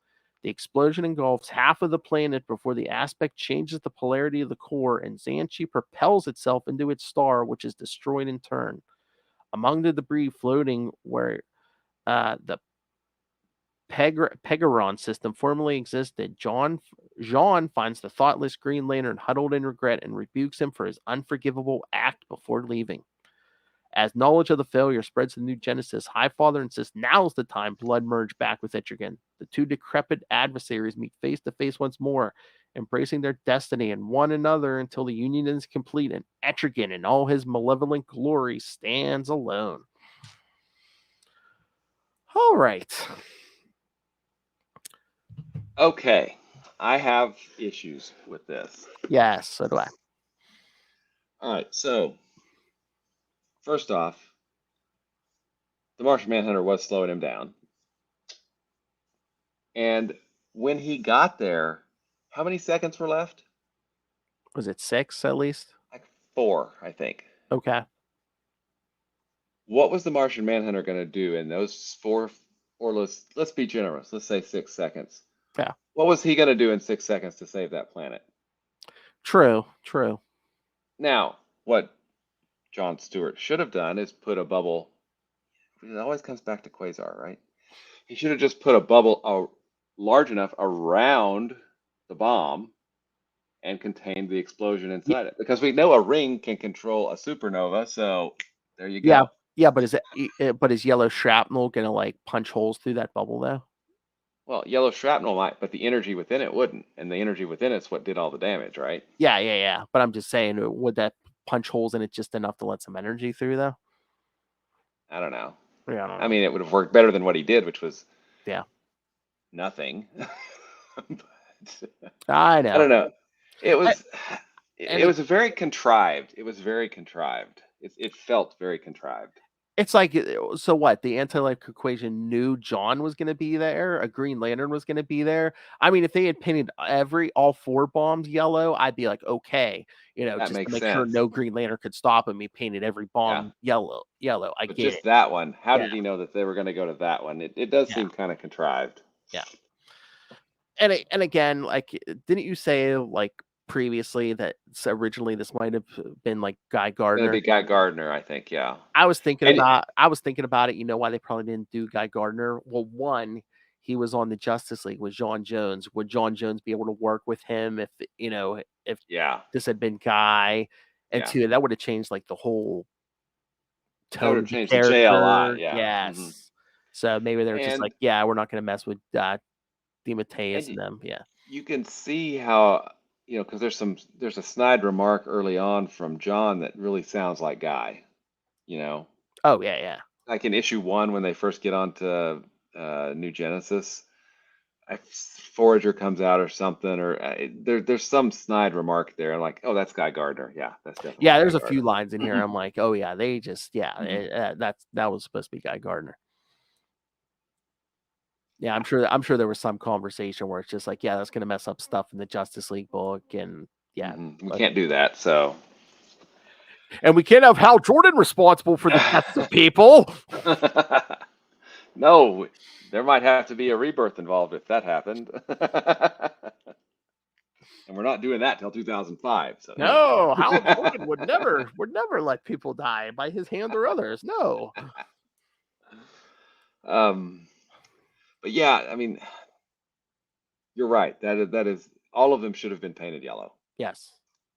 The explosion engulfs half of the planet before the aspect changes the polarity of the core, and Xanshi propels itself into its star, which is destroyed in turn. Among the debris floating where the Pegaron system formerly existed, Jean finds the thoughtless Green Lantern huddled in regret and rebukes him for his unforgivable act before leaving. As knowledge of the failure spreads to New Genesis, Highfather insists now's the time Blood merge back with Etrigan. The two decrepit adversaries meet face to face once more, embracing their destiny and one another until the union is complete and Etrigan in all his malevolent glory stands alone. All right. Okay, I have issues with this. Yes, so do I. All right, so first off, the Martian Manhunter was slowing him down. And when he got there, how many seconds were left? Was it 6 at least? Like 4, I think. Okay. What was the Martian Manhunter going to do in those 4, or let's be generous, let's say 6 seconds? Yeah. What was he going to do in 6 seconds to save that planet? True. Now, what John Stewart should have done is put a bubble. It always comes back to Quasar, right? He should have just put a bubble large enough around the bomb and contained the explosion inside it. Because we know a ring can control a supernova, so there you go. Yeah, but is yellow shrapnel gonna like punch holes through that bubble though? Well, yellow shrapnel might, but the energy within it wouldn't. And the energy within it's what did all the damage, right? Yeah. But I'm just saying, would that punch holes in it just enough to let some energy through though? I don't know. Yeah, I don't know. I mean, it would have worked better than what he did, which was nothing. I know. I don't know. It was very contrived. It was very contrived. It felt very contrived. It's like, so what? The anti-life equation knew John was going to be there. A Green Lantern was going to be there. I mean, if they had painted all 4 bombs yellow, I'd be like, okay, That just to makes make sure sense. no Green Lantern could stop him. He painted every bomb yellow. I But get just it. that one. How did he know that they were going to go to that one? It does seem kind of contrived. Yeah. And again, like, didn't you say like previously that originally this might have been like Guy Gardner? Gonna be Guy Gardner, I think. Yeah. I was thinking about it. You know why they probably didn't do Guy Gardner? Well, one, he was on the Justice League with John Jones. Would John Jones be able to work with him if this had been Guy? And two, that would have changed like the whole tone of the changed character. the J a lot. Yeah. Yes. Mm-hmm. So maybe they're just like, we're not going to mess with DeMatteis and them. Yeah. You can see how, because there's a snide remark early on from John that really sounds like Guy, Oh, yeah. Like in issue 1 when they first get onto New Genesis, Forager comes out or something, or there's some snide remark there. I'm like, oh, that's Guy Gardner. Yeah, that's definitely. Yeah, there's a few lines in here. I'm like, oh yeah, they just that was supposed to be Guy Gardner. Yeah, I'm sure there was some conversation where it's just like, that's going to mess up stuff in the Justice League book, and we can't do that. So, and we can't have Hal Jordan responsible for the deaths of people. No, there might have to be a rebirth involved if that happened. And we're not doing that till 2005. So No, Howard Morgan would never let people die by his hand or others. No. But yeah, I mean, you're right. That is all of them should have been painted yellow. Yes.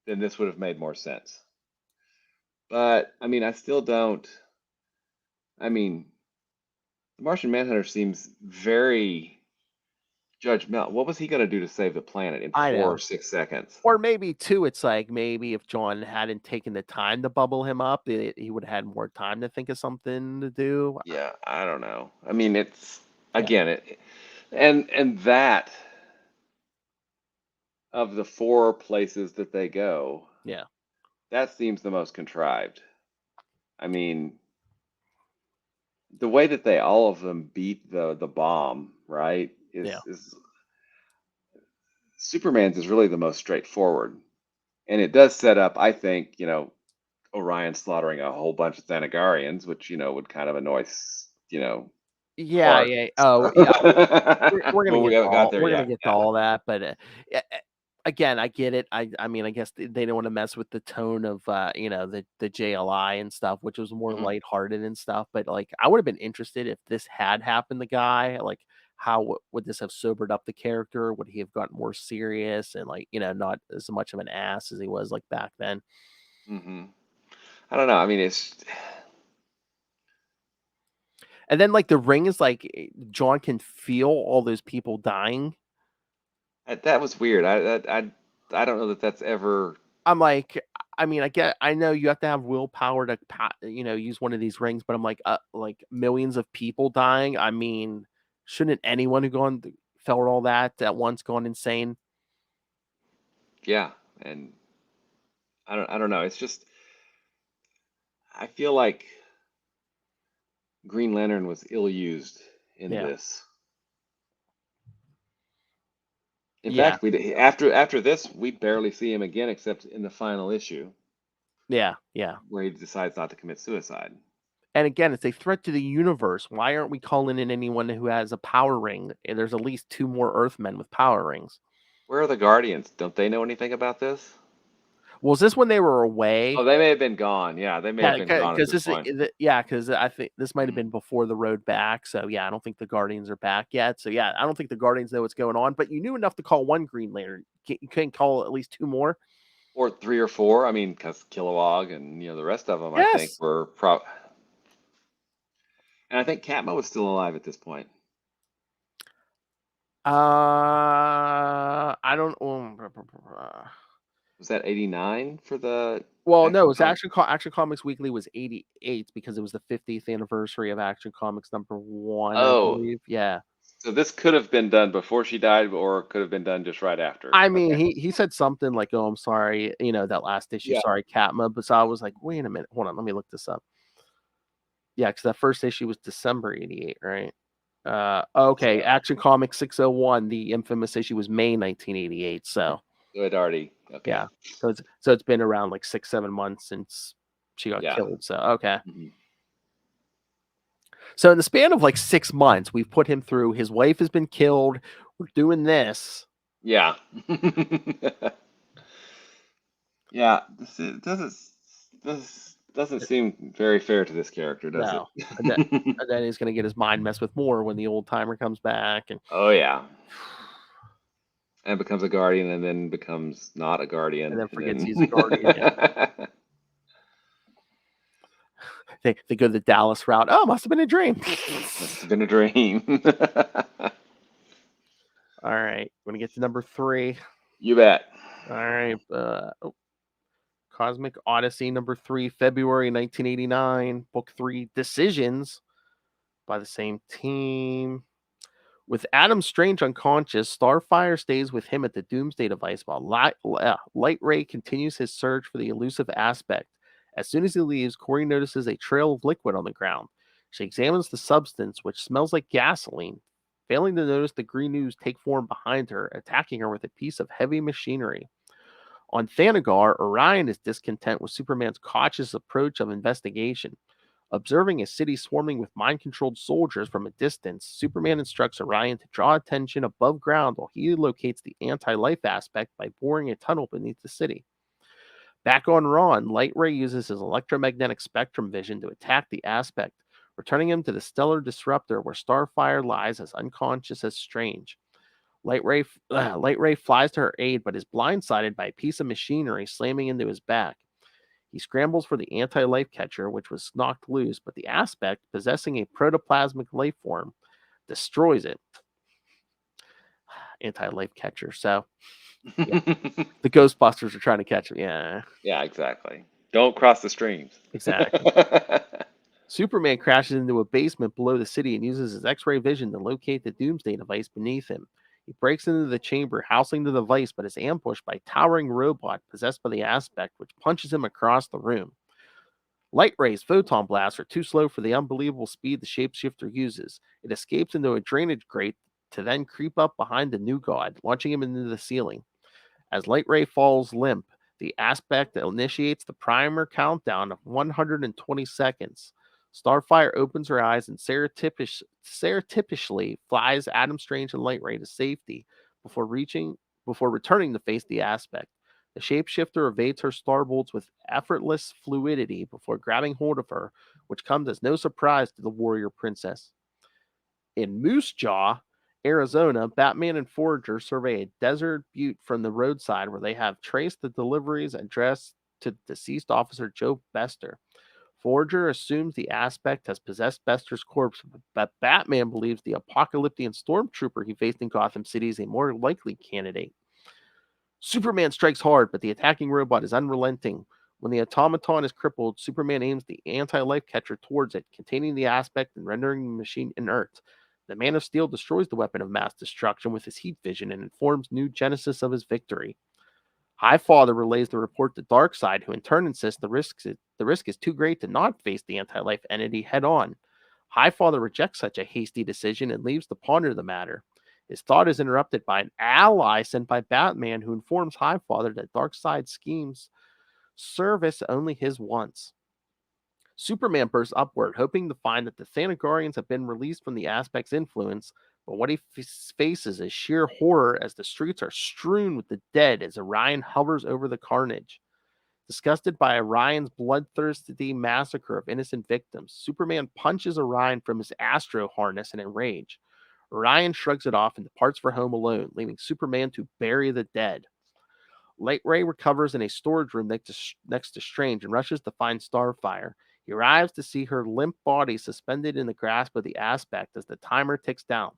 Then this would have made more sense. But I mean, I still don't. I mean, the Martian Manhunter seems very judgmental. What was he going to do to save the planet in I 4 know. or 6 seconds? Or maybe too, it's like maybe if John hadn't taken the time to bubble him up, he would have had more time to think of something to do. Yeah, I don't know. I mean, it's Yeah. again, and that of the 4 places that they go, Yeah. that seems the most contrived. I mean, the way that they all of them beat the bomb, right? Is Superman's is really the most straightforward. And it does set up, I think, Orion slaughtering a whole bunch of Thanagarians, which, would kind of annoy, Yeah, Clark. yeah. Oh, yeah. We're gonna Well, we get to haven't got all, there we're gonna yet. get to Yeah. all that, but again, I get it. I mean, I guess they don't want to mess with the tone of the JLI and stuff, which was more Mhm. lighthearted and stuff. But like, I would have been interested if this had happened. The guy, like, how would this have sobered up the character? Would he have gotten more serious and like not as much of an ass as he was like back then? hmm I don't know. I mean, it's And then like the ring is like John can feel all those people dying. that was weird. I don't know that that's ever. I'm like, I mean, I know you have to have willpower to, use one of these rings, but I'm like millions of people dying. I mean, shouldn't anyone who felt all that at once gone insane? Yeah, and I don't know. It's just I feel like Green Lantern was ill-used in Yeah. this. In Yeah. fact, after this, we barely see him again, except in the final issue Yeah. Yeah. where he decides not to commit suicide. And again, it's a threat to the universe. Why aren't we calling in anyone who has a power ring? And there's at least 2 more Earthmen with power rings. Where are the Guardians? Don't they know anything about this? Was this when they were away? Oh, they may have been gone. Yeah, they may have been gone at because this point. because I think this might have Mhm. been before the road back. So yeah, I don't think the Guardians are back yet. So yeah, I don't think the Guardians know what's going on. But you knew enough to call one Green Lantern. You couldn't call at least 2 more. Or 3 or 4. I mean, because Kilowog and the rest of them, I think, Yes. were And I think Katma was still alive at this point. I don't. Was that 89 for the? Well, no, it was Action Action Comics Weekly was 88 because it was the 50th anniversary of Action Comics #1, I Oh, believe. Yeah. so this could have been done before she died, or could have been done just right after. I mean, Okay. he said something like, "Oh, I'm sorry," that last issue. Yeah. Sorry, Katma. But so I was like, wait a minute, hold on, let me look this up. Yeah, because that first issue was December 88, right? Okay, So- Action Comics 601, the infamous issue was May 1988. So So it already. Okay. yeah, so it's been around like 6-7 months since she got Yeah. killed. So okay, Mhm. so in the span of like 6 months, we've put him through. His wife has been killed. We're doing this. Yeah. Yeah. This doesn't seem very fair to this character, does No. it? And then he's gonna get his mind messed with more when the old timer comes back. And Oh yeah. And becomes a guardian, and then becomes not a guardian, And then forgets he's a guardian, they go the Dallas route. Oh, must have been a dream. It's been a dream. All right, we're gonna get to number 3. You bet. All right, Cosmic Odyssey number 3, February 1989, book 3, Decisions, by the same team. With Adam Strange unconscious, Starfire stays with him at the Doomsday device while Light Ray continues his search for the elusive aspect. As soon as he leaves, Corey notices a trail of liquid on the ground. She examines the substance, which smells like gasoline. Failing to notice the green ooze take form behind her, attacking her with a piece of heavy machinery. On Thanagar, Orion is discontent with Superman's cautious approach of investigation. Observing a city swarming with mind-controlled soldiers from a distance, Superman instructs Orion to draw attention above ground while he locates the anti-life aspect by boring a tunnel beneath the city. Back on Ron, Light Ray uses his electromagnetic spectrum vision to attack the aspect, returning him to the stellar disruptor where Starfire lies as unconscious as Strange. Light Ray flies to her aid but is blindsided by a piece of machinery slamming into his back. He scrambles for the anti-life catcher, which was knocked loose, but the aspect, possessing a protoplasmic life form, destroys it. Anti-life catcher. So yeah. The Ghostbusters are trying to catch him. Yeah. Yeah, exactly. Don't cross the streams. Exactly. Superman crashes into a basement below the city and uses his X-ray vision to locate the Doomsday device beneath him. He breaks into the chamber, housing the device, but is ambushed by a towering robot possessed by the aspect, which punches him across the room. Light Ray's photon blasts are too slow for the unbelievable speed the shapeshifter uses. It escapes into a drainage grate to then creep up behind the new god, launching him into the ceiling. As Light Ray falls limp, the aspect initiates the primer countdown of 120 seconds. Starfire opens her eyes and surreptitiously flies Adam Strange and Light Ray to safety before returning to face the aspect. The shapeshifter evades her starbolts with effortless fluidity before grabbing hold of her, which comes as no surprise to the warrior princess. In Moose Jaw, Arizona, Batman and Forager survey a desert butte from the roadside where they have traced the deliveries addressed to deceased officer Joe Bester. Forager assumes the aspect has possessed Bester's corpse, but Batman believes the apocalyptic stormtrooper he faced in Gotham City is a more likely candidate. Superman strikes hard, but the attacking robot is unrelenting. When the automaton is crippled, Superman aims the anti-life catcher towards it, containing the aspect and rendering the machine inert. The Man of Steel destroys the weapon of mass destruction with his heat vision and informs New Genesis of his victory. Highfather relays the report to Darkseid, who in turn insists the risk is too great to not face the anti-life entity head-on. Highfather rejects such a hasty decision and leaves to ponder the matter. His thought is interrupted by an ally sent by Batman, who informs Highfather that Darkseid's schemes service only his wants. Superman bursts upward, hoping to find that the Thanagarians have been released from the aspect's influence, but what he faces is sheer horror as the streets are strewn with the dead as Orion hovers over the carnage. Disgusted by Orion's bloodthirsty massacre of innocent victims, Superman punches Orion from his astro harness in a rage. Orion shrugs it off and departs for home alone, leaving Superman to bury the dead. Light Ray recovers in a storage room next to Strange and rushes to find Starfire. He arrives to see her limp body suspended in the grasp of the aspect as the timer ticks down.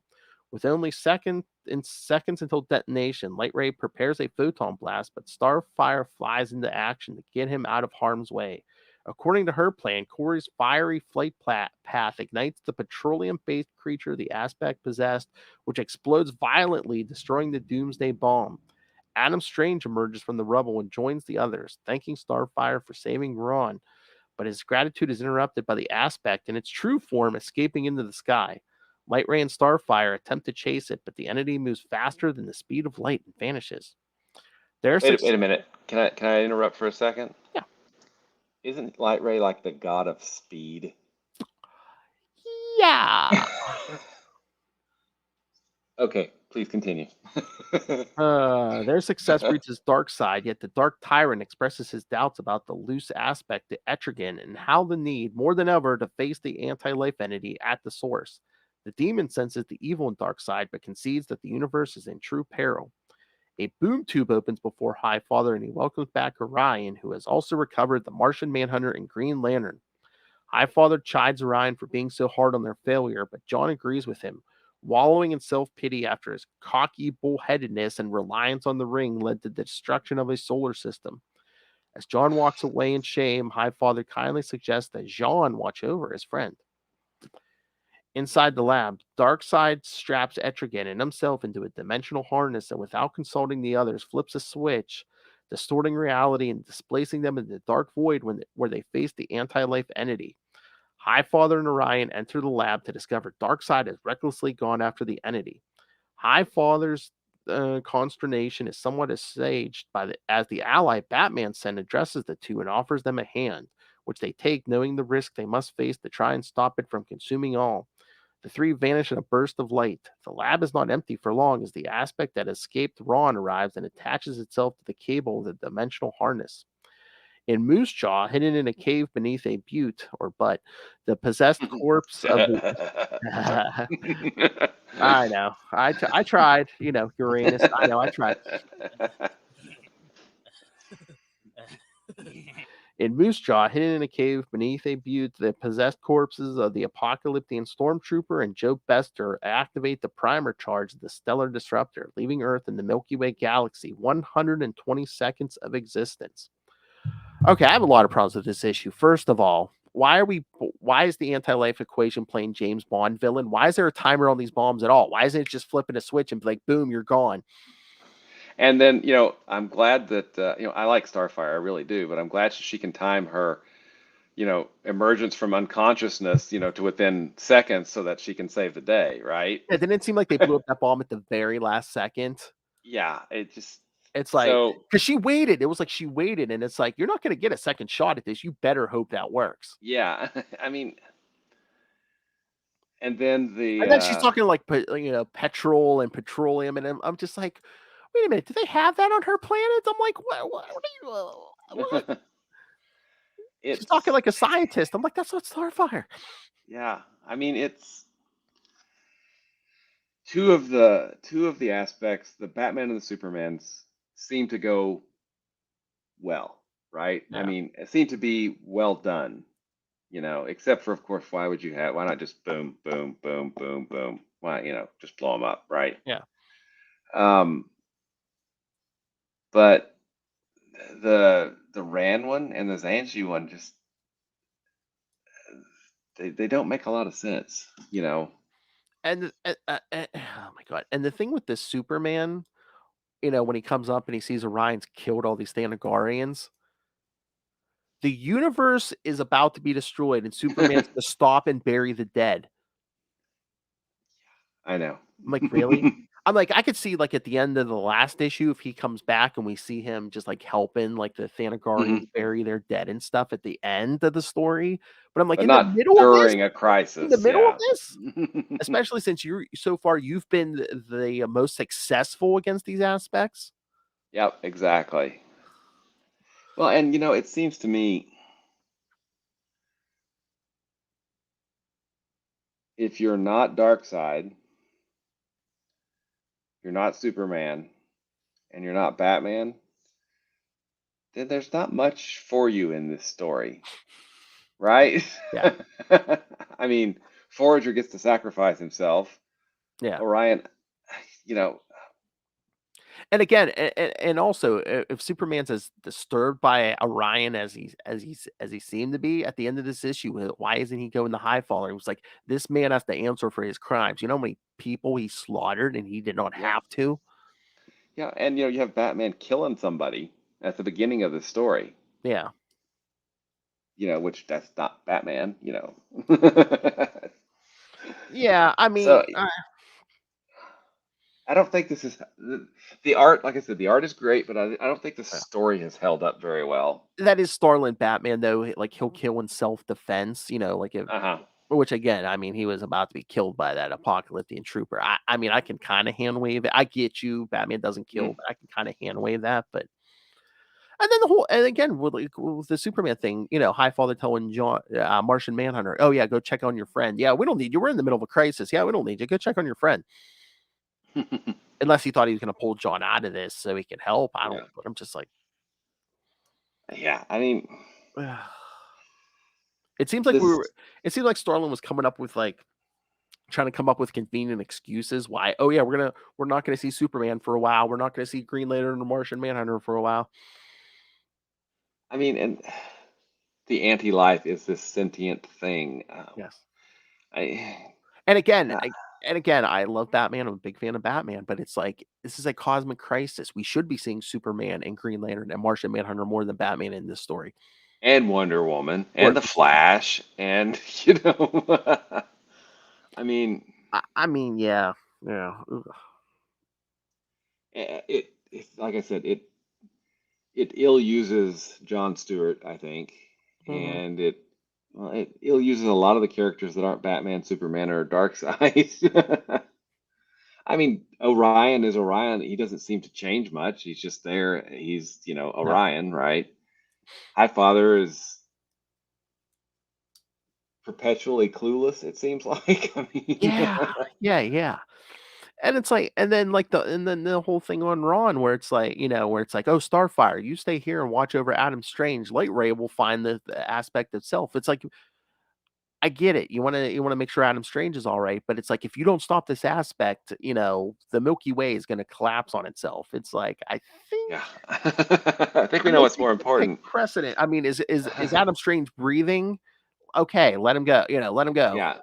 With only seconds until detonation, Light Ray prepares a photon blast, but Starfire flies into action to get him out of harm's way. According to her plan, Corey's fiery flight path ignites the petroleum-based creature the aspect possessed, which explodes violently, destroying the Doomsday Bomb. Adam Strange emerges from the rubble and joins the others, thanking Starfire for saving Ron, but his gratitude is interrupted by the aspect in its true form escaping into the sky. Light Ray and Starfire attempt to chase it, but the entity moves faster than the speed of light and vanishes. Wait a minute. Can I interrupt for a second? Yeah. Isn't Light Ray like the god of speed? Yeah. Okay, please continue. Their success reaches Darkseid, yet the Dark Tyrant expresses his doubts about the loose aspect to Etrigan and how the need, more than ever, to face the anti-life entity at the source. The demon senses the evil in Darkseid, but concedes that the universe is in true peril. A boom tube opens before Highfather, and he welcomes back Orion, who has also recovered the Martian Manhunter and Green Lantern. Highfather chides Orion for being so hard on their failure, but John agrees with him, wallowing in self-pity after his cocky bullheadedness and reliance on the ring led to the destruction of his solar system. As John walks away in shame, Highfather kindly suggests that Jean watch over his friend. Inside the lab, Darkseid straps Etrigan and himself into a dimensional harness and without consulting the others flips a switch, distorting reality and displacing them into the dark void where they face the anti-life entity. Highfather and Orion enter the lab to discover Darkseid has recklessly gone after the entity. Highfather's consternation is somewhat assuaged as the ally Batman sent addresses the two and offers them a hand, which they take, knowing the risk they must face to try and stop it from consuming all. The three vanish in a burst of light. The lab is not empty for long as the aspect that escaped Ron arrives and attaches itself to the cable of the dimensional harness. In Moose Jaw, hidden in a cave beneath a butte or butt, the possessed corpse of the I know. I tried, Uranus. I know I tried. In Moose Jaw, hidden in a cave beneath a butte, the possessed corpses of the Apocalyptian Stormtrooper and Joe Bester activate the primer charge of the Stellar Disruptor, leaving Earth in the Milky Way galaxy 120 seconds of existence. Okay, I have a lot of problems with this issue. First of all, why is the anti-life equation playing James Bond villain? Why is there a timer on these bombs at all? Why isn't it just flipping a switch and be like, boom, you're gone? And then, I'm glad that, I like Starfire, I really do, but I'm glad she can time her, emergence from unconsciousness, to within seconds so that she can save the day, right? It didn't seem like they blew up that bomb at the very last second. Yeah, It's like, because she waited. It was like she waited, and it's like, you're not going to get a second shot at this. You better hope that works. Yeah, I mean, and then And then she's talking like, petrol and petroleum, and I'm just like, wait a minute, do they have that on her planet? I'm like, what are you? What? She's talking like a scientist. I'm like, that's not Starfire. Yeah, I mean, it's two of the aspects. The Batman and the Supermans seem to go well, right? Yeah. I mean, it seemed to be well done, except for, of course, why not just boom, boom, boom, boom, boom? Why, just blow them up, right? Yeah. But the Rand one and the Zhanshi one just they don't make a lot of sense, And oh my god! And the thing with this Superman, when he comes up and he sees Orion's killed all these Thanagarians, the universe is about to be destroyed, and Superman's to stop and bury the dead. I know. I'm like, really? I'm like, I could see like at the end of the last issue if he comes back and we see him just like helping like the Thanagarians bury their dead and stuff at the end of the story. But I'm like, But in not the middle of during this, a crisis. in the middle of Yeah. this, especially since you've been the most successful against these aspects. Yep, exactly. Well, and it seems to me if you're not Darkseid, you're not Superman, and you're not Batman, then there's not much for you in this story, right? Yeah. I mean, Forager gets to sacrifice himself. Yeah. Orion, And again, and also, if Superman's as disturbed by Orion as he seemed to be at the end of this issue, why isn't he going to Highfaller? It was like, this man has to answer for his crimes. You know how many people he slaughtered and he did not have to? Yeah, and you have Batman killing somebody at the beginning of the story. Yeah. Which that's not Batman, Yeah, I mean, So I don't think this is the art. Like I said, the art is great, but I don't think the story has held up very well. that is Starlin Batman though. Like he'll kill in self-defense, like if, which again, I mean, he was about to be killed by that Apocalyptian trooper. I mean, I can kind of hand wave it. I get you, Batman doesn't kill, but I can kind of hand wave that. But and then and again with the Superman thing, Highfather telling John Martian Manhunter, oh yeah, go check on your friend. Yeah, we don't need you. We're in the middle of a crisis. Yeah, we don't need you. Go check on your friend. Unless he thought he was going to pull John out of this so he could help. I don't. But I'm just like, yeah. I mean, it seems like It seemed like Starlin was coming up with trying to come up with convenient excuses why. Oh yeah, we're not going to see Superman for a while. We're not going to see Green Lantern and Martian Manhunter for a while. I mean, and the anti-life is this sentient thing. Yes. And again, I love Batman. I'm a big fan of Batman, but it's like, this is a cosmic crisis. We should be seeing Superman and Green Lantern and Martian Manhunter more than Batman in this story. And Wonder Woman and the Flash, and I mean, yeah. It like I said, it ill uses John Stewart, I think, and it uses a lot of the characters that aren't Batman, Superman, or Darkseid. I mean, Orion is Orion. He doesn't seem to change much. He's just there. He's, Orion, right? Highfather is perpetually clueless, it seems like. I mean, Yeah. And it's like, and then the whole thing on Ron, where it's like, oh, Starfire, you stay here and watch over Adam Strange. Light Ray will find the aspect itself. It's like, I get it. You want to make sure Adam Strange is all right, but it's like, if you don't stop this aspect, the Milky Way is going to collapse on itself. It's like, I think, yeah. I think we know what's more important. take precedent. I mean, is Adam Strange breathing? Okay, let him go. Let him go. Yeah.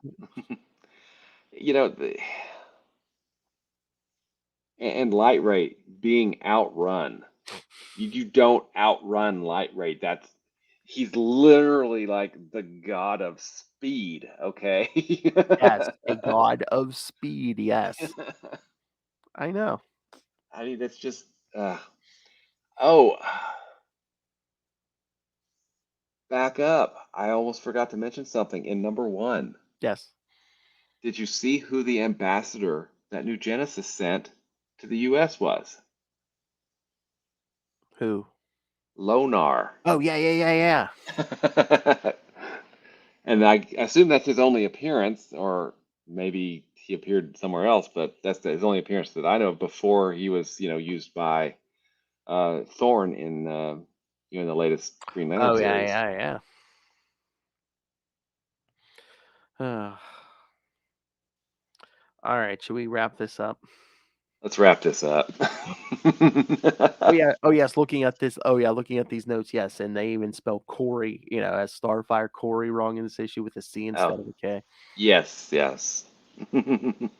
And Light Ray being outrun. You don't outrun Light Ray. He's literally like the god of speed, okay? Yes, a god of speed. Yes, I know. I mean, that's just back up. I almost forgot to mention something in number 1. Yes. Did you see who the ambassador that New Genesis sent to the US was? Who? Lonar. Oh, yeah. And I assume that's his only appearance, or maybe he appeared somewhere else, but that's his only appearance that I know of before he was, used by Thorne in the latest Green Lantern Oh, series. yeah. All right, should we wrap this up? Let's wrap this up. Oh yes. Looking at this. Oh yeah, looking at these notes. Yes, and they even spell Corey, as Starfire Corey wrong in this issue with a C instead of a K. Yes. And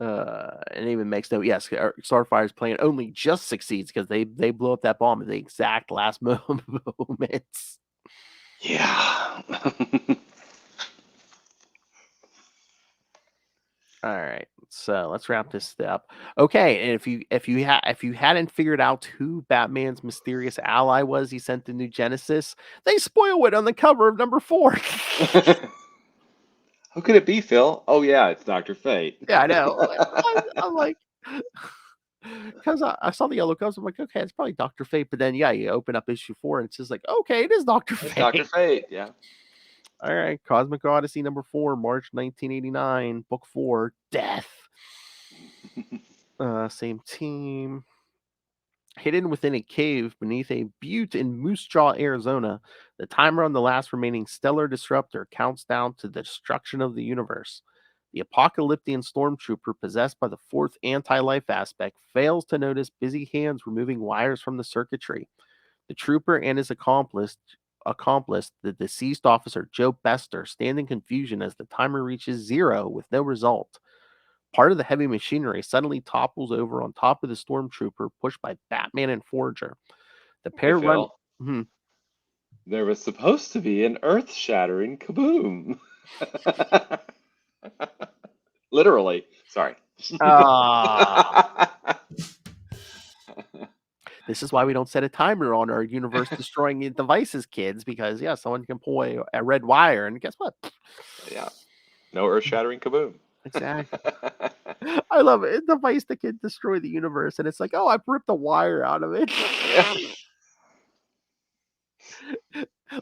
it even makes note. Yes, Starfire's plan only just succeeds because they blow up that bomb at the exact last moments. Yeah. All right, so let's wrap this up. Okay, and if you hadn't figured out who Batman's mysterious ally was he sent to New Genesis, they spoil it on the cover of number 4. Who could it be, Phil? Oh yeah, it's Dr. Fate. Yeah, I know. I'm like, because I saw the yellow cover, I'm like, okay, it's probably Dr. Fate. But then, you open up issue 4, and it's just like, okay, it is Dr. It's Fate. Dr. Fate, yeah. All right, Cosmic Odyssey number 4, March 1989, book 4, Death. Same team. Hidden within a cave beneath a butte in Moose Jaw, Arizona, the timer on the last remaining stellar disruptor counts down to the destruction of the universe. The apocalyptic stormtrooper, possessed by the 4th anti-life aspect, fails to notice busy hands removing wires from the circuitry. The trooper and his accomplice, the deceased officer Joe Bester, stand in confusion as the timer reaches 0 with no result. Part of the heavy machinery suddenly topples over on top of the stormtrooper, pushed by Batman and Forager. The pair Hey, run. Phil, there was supposed to be an earth-shattering kaboom. Literally. Sorry. This is why we don't set a timer on our universe-destroying devices, kids, because, someone can pull a red wire, and guess what? Yeah. No earth-shattering kaboom. Exactly. I love it. A device that can destroy the universe, and it's like, oh, I've ripped a wire out of it.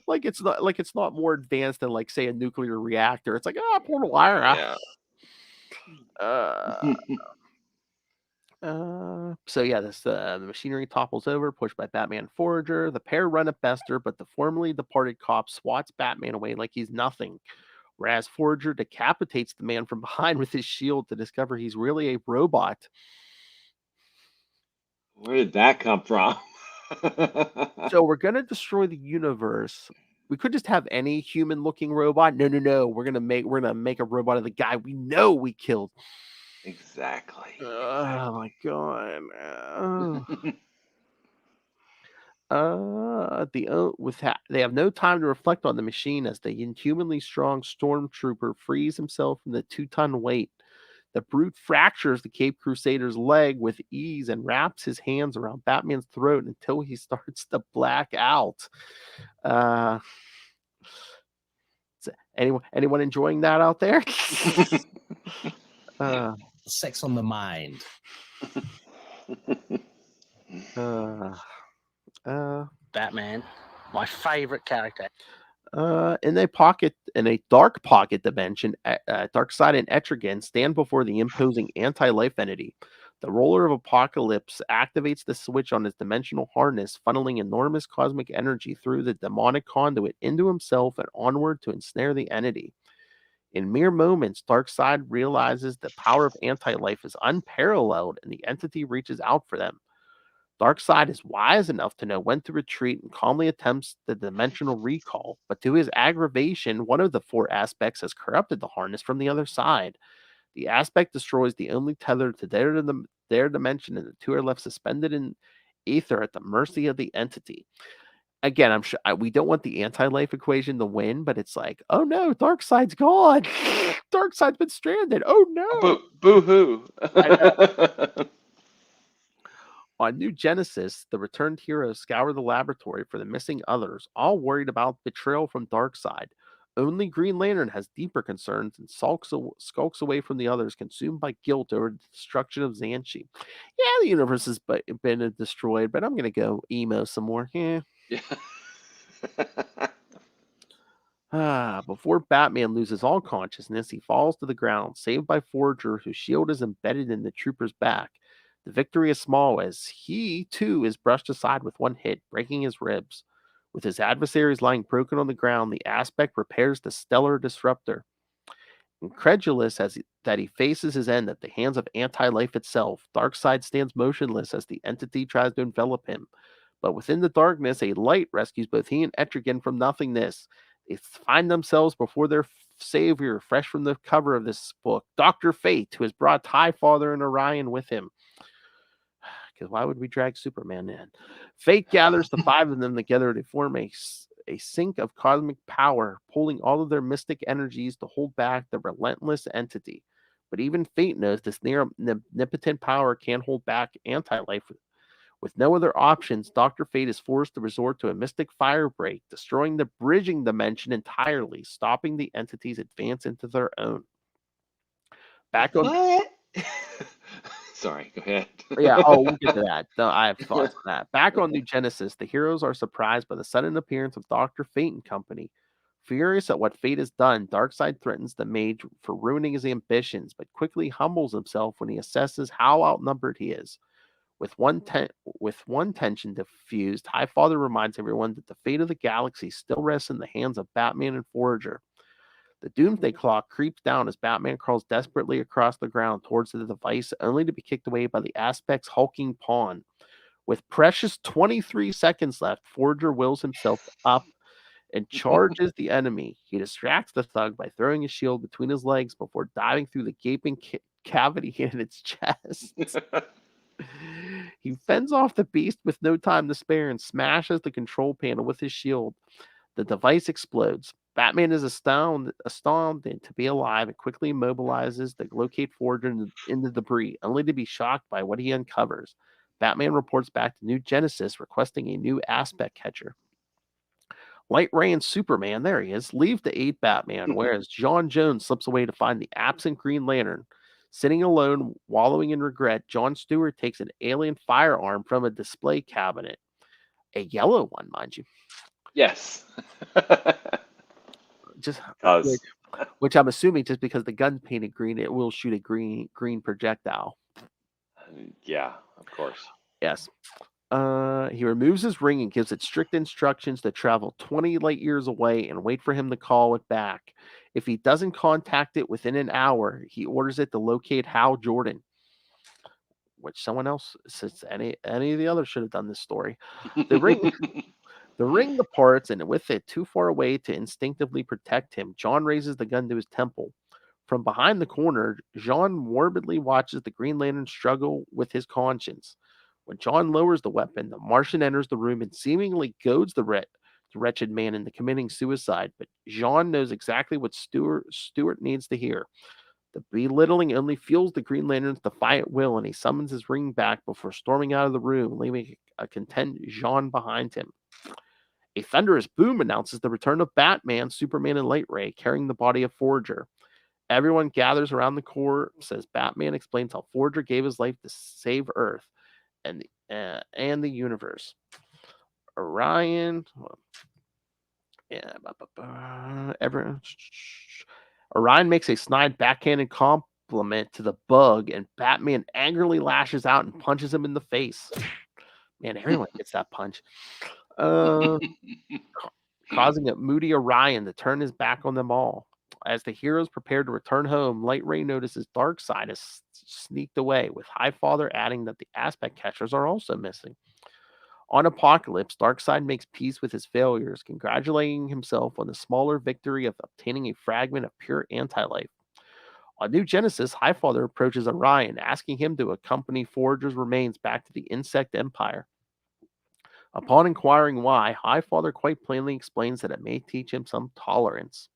like it's not more advanced than, like, say, a nuclear reactor. It's like, oh, I pulled a wire out. The machinery topples over, pushed by Batman and Forager. The pair run at Bester, but the formerly departed cop swats Batman away like he's nothing. Whereas Forager decapitates the man from behind with his shield to discover he's really a robot. Where did that come from? So we're gonna destroy the universe. We could just have any human-looking robot. No. We're gonna make a robot of the guy we know we killed. Exactly. Oh my god. They have no time to reflect on the machine as the inhumanly strong stormtrooper frees himself from the 2-ton weight. The Brute fractures the Cape Crusader's leg with ease and wraps his hands around Batman's throat until he starts to black out. Anyone enjoying that out there? Sex on the mind. Batman, my favorite character. In a dark pocket dimension, Darkseid and Etrigan stand before the imposing anti-life entity. The Roller of Apocalypse activates the switch on his dimensional harness, funneling enormous cosmic energy through the demonic conduit into himself and onward to ensnare the entity. In mere moments, Darkseid realizes the power of anti-life is unparalleled, and the entity reaches out for them. Darkseid is wise enough to know when to retreat and calmly attempts the dimensional recall, but to his aggravation, one of the 4 aspects has corrupted the harness from the other side. The aspect destroys the only tether to their dimension, and the 2 are left suspended in ether at the mercy of the entity. Again, I'm sure we don't want the anti-life equation to win, but it's like, oh no, Darkseid's gone. Darkseid's been stranded. Oh no. Boo-hoo. On New Genesis, the returned heroes scour the laboratory for the missing others, all worried about betrayal from Darkseid. Only Green Lantern has deeper concerns and skulks away from the others, consumed by guilt over the destruction of Xanshi. Yeah, the universe has been destroyed, but I'm going to go emo some more. Yeah. Before Batman loses all consciousness, he falls to the ground, saved by Forager, whose shield is embedded in the trooper's back. The victory is small as he, too, is brushed aside with one hit, breaking his ribs. With his adversaries lying broken on the ground, the Aspect repairs the stellar disruptor. Incredulous that he faces his end at the hands of anti-life itself, Darkseid stands motionless as the entity tries to envelop him. But within the darkness, a light rescues both he and Etrigan from nothingness. They find themselves before their savior, fresh from the cover of this book, Dr. Fate, who has brought Father and Orion with him. Because why would we drag Superman in? Fate gathers the 5 of them together to form a sink of cosmic power, pulling all of their mystic energies to hold back the relentless entity. But even Fate knows this omnipotent power can't hold back anti-life. With no other options, Dr. Fate is forced to resort to a mystic fire break, destroying the bridging dimension entirely, stopping the entity's advance into their own. Back on What? Sorry, go ahead. Yeah, we'll get to that. No, I have thoughts on that. Back on New Genesis, the heroes are surprised by the sudden appearance of Dr. Fate and company. Furious at what Fate has done, Darkseid threatens the mage for ruining his ambitions, but quickly humbles himself when he assesses how outnumbered he is. With one tension diffused, Highfather reminds everyone that the fate of the galaxy still rests in the hands of Batman and Forager. The doomsday clock creeps down as Batman crawls desperately across the ground towards the device, only to be kicked away by the Aspect's hulking pawn. With precious 23 seconds left, Forager wills himself up and charges the enemy. He distracts the thug by throwing his shield between his legs before diving through the gaping cavity in its chest. He fends off the beast with no time to spare and smashes the control panel with his shield. The device explodes. Batman is astounded to be alive and quickly immobilizes the locate Forager in the debris, only to be shocked by what he uncovers. Batman reports back to New Genesis, requesting a new Aspect catcher. Light Ray and Superman, there he is, leave to aid Batman, whereas John Jones slips away to find the absent Green Lantern. Sitting alone, wallowing in regret, John Stewart takes an alien firearm from a display cabinet. A yellow one, mind you. Yes. Which I'm assuming just because the gun's painted green, it will shoot a green projectile. Yeah, of course. Yes. He removes his ring and gives it strict instructions to travel 20 light years away and wait for him to call it back. If he doesn't contact it within an hour, he orders it to locate Hal Jordan. Which someone else says any of the others should have done this story. The ring departs, and with it too far away to instinctively protect him, John raises the gun to his temple. From behind the corner, John morbidly watches the Green Lantern struggle with his conscience. When John lowers the weapon, the Martian enters the room and seemingly goads the wretched man into committing suicide, but John knows exactly what Stewart needs to hear. The belittling only fuels the Green Lantern's defiant will, and he summons his ring back before storming out of the room, leaving a content Jean behind him. A thunderous boom announces the return of Batman, Superman, and Light Ray, carrying the body of Forger. Everyone gathers around the corpse as Batman explains how Forger gave his life to save Earth and the universe. Orion, Orion makes a snide backhanded compliment to the Bug, and Batman angrily lashes out and punches him in the face. Man, everyone gets that punch. Causing a moody Orion to turn his back on them all. As the heroes prepare to return home, Light Ray notices Darkseid has sneaked away, with Highfather adding that the aspect catchers are also missing. On Apocalypse, Darkseid makes peace with his failures, congratulating himself on the smaller victory of obtaining a fragment of pure anti-life. On New Genesis, Highfather approaches Orion, asking him to accompany Forger's remains back to the Insect Empire. Upon inquiring why, Highfather quite plainly explains that it may teach him some tolerance.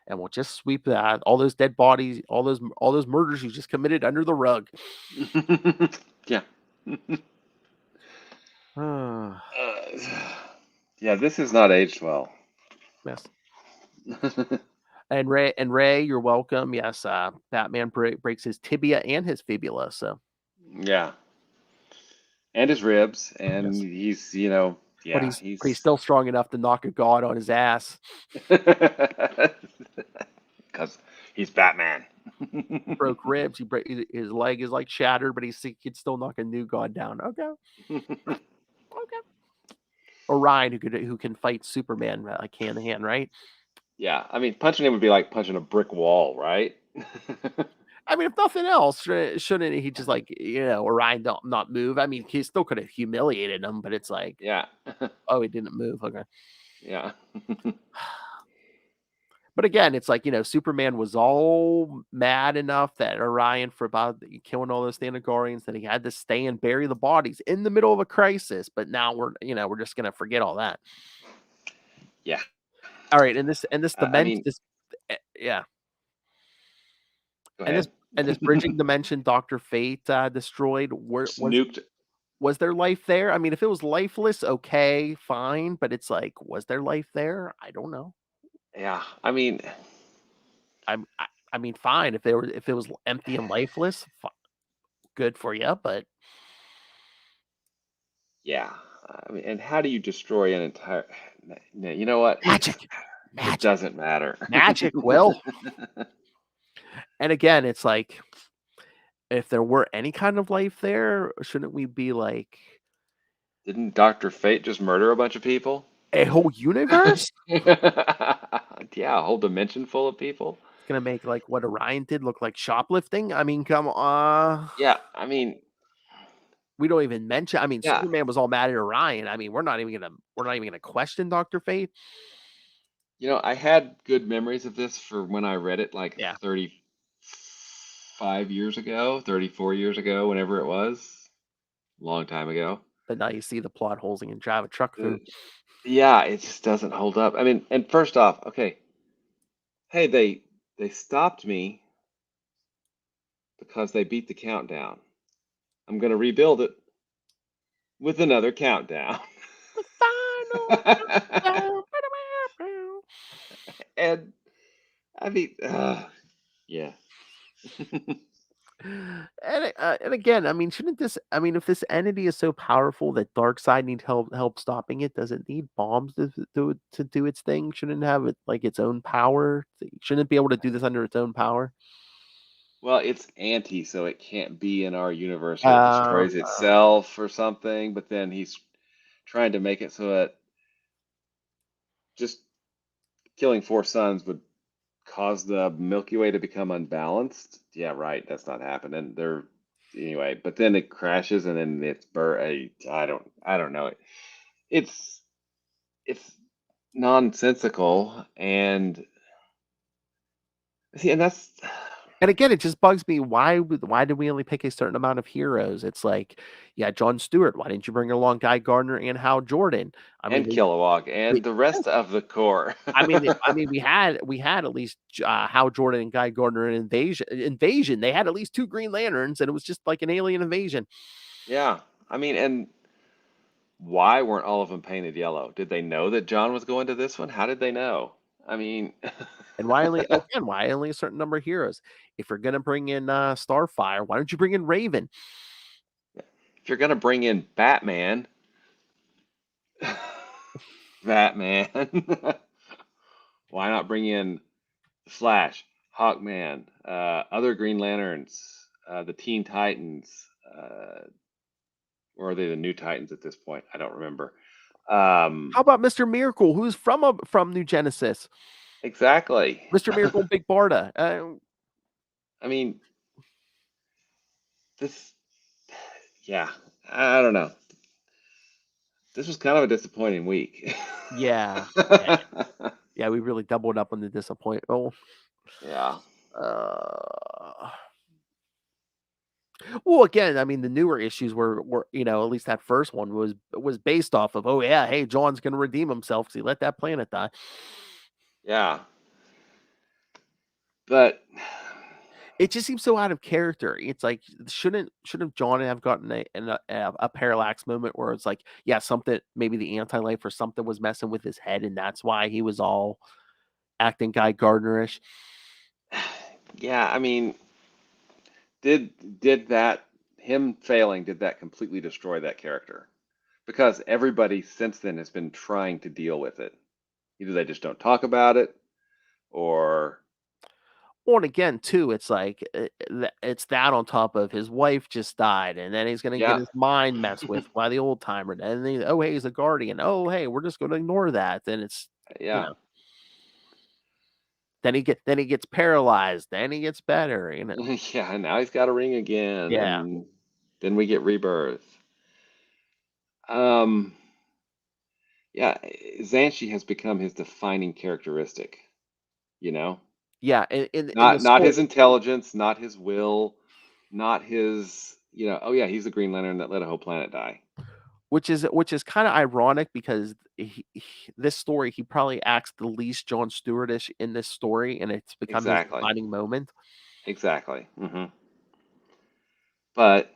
And we'll just sweep that, all those dead bodies, all those murders you just committed under the rug. Yeah. Yeah, this is not aged well. Yes. And Ray, you're welcome. Yes, Batman breaks his tibia and his fibula. So Yeah. And his ribs, and Yes. he's, yeah, but he's still strong enough to knock a god on his ass. Because he's Batman. Broke ribs. His leg is like shattered, but he could still knock a new god down. Okay. Okay. Orion, who can fight Superman like hand to hand, right? Yeah, I mean, punching him would be like punching a brick wall, right? I mean, if nothing else, shouldn't he just Orion not move? I mean, he still could have humiliated him, but it's like, Yeah. oh, he didn't move. Okay. Yeah. But again, it's like, Superman was all mad enough that Orion for about killing all those Thanagorians that he had to stay and bury the bodies in the middle of a crisis. But now we're just gonna forget all that. Yeah. All right, and this dimension, yeah. Go ahead. And this bridging dimension, Dr. Fate destroyed. Nuked. Was there life there? I mean, if it was lifeless, okay, fine. But it's like, was there life there? I don't know. Yeah, I mean, I mean, fine. If it was empty and lifeless, good for you. But yeah, I mean, and how do you destroy an entire? You know what? Magic. It doesn't matter. Magic will. And again, it's like, if there were any kind of life there, shouldn't we be like? Didn't Dr. Fate just murder a bunch of people? A whole universe? Yeah, a whole dimension full of people. It's gonna make like what Orion did look like shoplifting. I mean, come on. Yeah, I mean, we don't even mention. I mean, yeah. Superman was all mad at Orion. I mean, we're not even gonna question Dr. Fate. I had good memories of this for when I read it, like 35 years ago, 34 years ago, whenever it was, a long time ago. But now you see the plot holes and drive a truck through. Yeah, it just doesn't hold up. I mean, and first off, okay, hey, they stopped me because they beat the countdown. I'm gonna rebuild it with another countdown. The final countdown. And I mean, yeah. And again, I mean, shouldn't this? I mean, if this entity is so powerful that Darkseid needs help stopping it, does it need bombs to do its thing? Shouldn't it have it like its own power? Shouldn't it be able to do this under its own power? Well, it's anti, so it can't be in our universe. It destroys itself or something. But then he's trying to make it so that just killing 4 suns would cause the Milky Way to become unbalanced. Yeah, right. That's not happening. Anyway. But then it crashes and then it's I don't know. It's nonsensical, and see, and that's And again, it just bugs me. Why did we only pick a certain amount of heroes? It's like, yeah, John Stewart. Why didn't you bring along Guy Gardner and Hal Jordan? I mean, And Kilowog and the rest of the core. we had at least Hal Jordan and Guy Gardner in Invasion. They had at least 2 Green Lanterns, and it was just like an alien invasion. Yeah. I mean, and why weren't all of them painted yellow? Did they know that John was going to this one? How did they know? I mean, And why only a certain number of heroes? If you're gonna bring in Starfire, why don't you bring in Raven? if you're gonna bring in Batman, why not bring in Flash, Hawkman, other Green Lanterns, the Teen Titans, or are they the New Titans at this point? I don't remember. How about Mr. Miracle, who's from New Genesis? Exactly. Mr. Miracle, Big Barda. I mean, yeah, I don't know. This was kind of a disappointing week. Yeah. Yeah, we really doubled up on the disappointment. Oh. Yeah. Well, again, I mean, the newer issues were at least that first one was based off of, oh yeah, hey, John's gonna redeem himself because he let that planet die. Yeah. But it just seems so out of character. It's like, shouldn't John have gotten a parallax moment where it's like, yeah, something, maybe the anti-life or something was messing with his head, and that's why he was all acting Guy Gardner-ish. Yeah, I mean, did that him failing, did that completely destroy that character? Because everybody since then has been trying to deal with it. Either they just don't talk about it, or Well, and again, too, it's like it's that on top of his wife just died, and then he's gonna get his mind messed with by the old timer, and then oh hey, he's a guardian. Oh hey, we're just gonna ignore that. Then it's then he gets paralyzed. Then he gets better. Yeah, and now he's got a ring again. Yeah. And then we get rebirth. Yeah, Xanshi has become his defining characteristic. Yeah, not his intelligence, not his will, not his, oh yeah, he's the Green Lantern that let a whole planet die. Which is kind of ironic because this story, he probably acts the least John Stewartish in this story, and it's become his defining moment. Exactly. But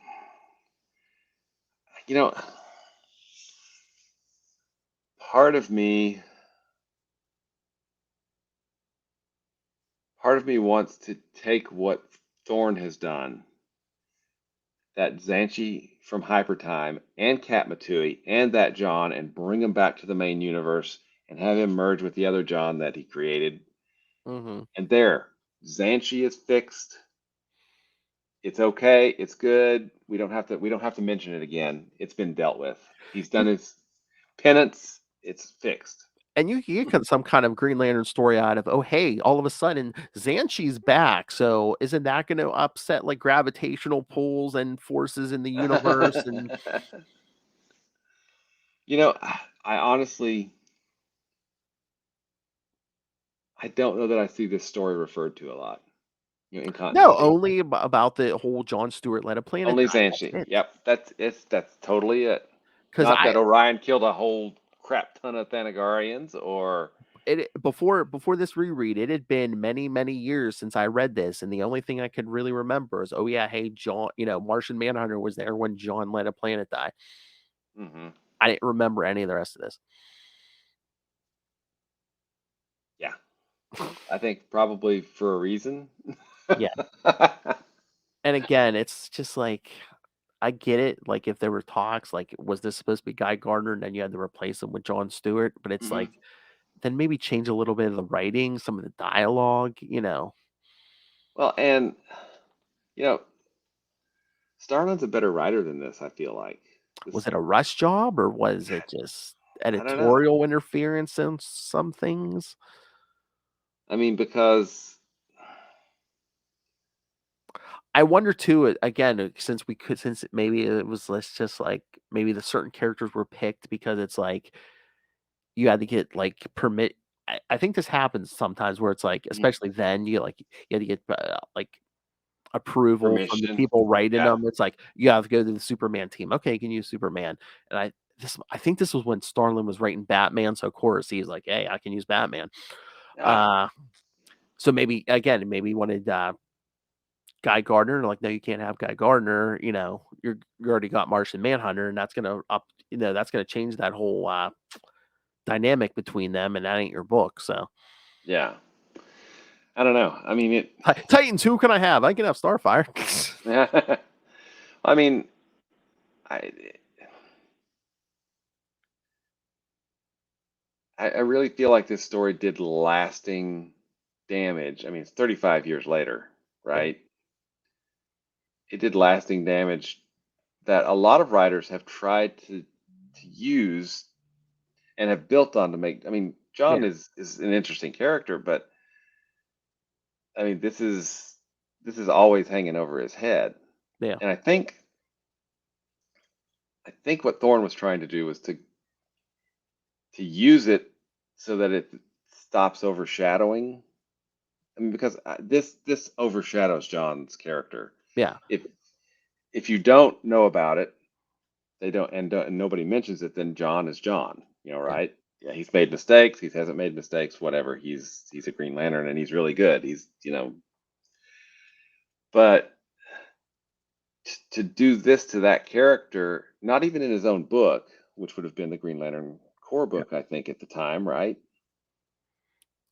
part of me wants to take what Thorne has done, that Xanshi from Hypertime and Katmatui and that John, and bring him back to the main universe and have him merge with the other John that he created. Mm-hmm. And there, Xanshi is fixed. It's okay. It's good. We don't have to mention it again. It's been dealt with. He's done his penance. It's fixed. And you get some kind of Green Lantern story out of, oh hey, all of a sudden Xanshi's back. So isn't that going to upset like gravitational pulls and forces in the universe? And I honestly, I don't know that I see this story referred to a lot. In continuity. No, only about the whole John Stewart let a planet. Only Xanshi. Yep, that's totally it. Not that Orion killed a whole crap ton of Thanagarians, or before this reread, it had been many, many years since I read this, and the only thing I could really remember is, oh yeah, hey John, Martian Manhunter was there when John let a planet die. Mm-hmm. I didn't remember any of the rest of this. Yeah, I think probably for a reason. Yeah. And again, it's just like, I get it. Like, if there were talks, like, was this supposed to be Guy Gardner, and then you had to replace him with John Stewart? But it's like, then maybe change a little bit of the writing, some of the dialogue, Well, and Starlin's a better writer than this, I feel like. Was it a rush job, or was it just editorial interference in some things? I mean, because I wonder too, again, since maybe it was just like, maybe the certain characters were picked because it's like you had to get like permit. I think this happens sometimes where it's like, especially then you had to get like approval from the Permission. people writing Yeah. them. It's like you have to go to the Superman team. Okay, you can use Superman. And I think this was when Starlin was writing Batman, so of course he's like, hey, I can use Batman. Yeah. So maybe he wanted Guy Gardner, like, no, you can't have Guy Gardner. You know, you already got Martian Manhunter, and that's gonna that's gonna change that whole dynamic between them, and that ain't your book. So Yeah. I don't know. I mean, Titans, who can I have? I can have Starfire. I mean, I really feel like this story did lasting damage. I mean, it's 35 years later, right? It did lasting damage that a lot of writers have tried to use and have built on to make. I mean, John is an interesting character, but I mean, this is always hanging over his head. Yeah. And I think what Thorne was trying to do was to use it so that it stops overshadowing. I mean, because this overshadows John's character. Yeah. If you don't know about it, they don't, and nobody mentions it, then John is John. You know, right? Yeah, he's made mistakes. He hasn't made mistakes. Whatever. He's a Green Lantern, and he's really good. He's but to do this to that character, not even in his own book, which would have been the Green Lantern core book, I think, at the time, right?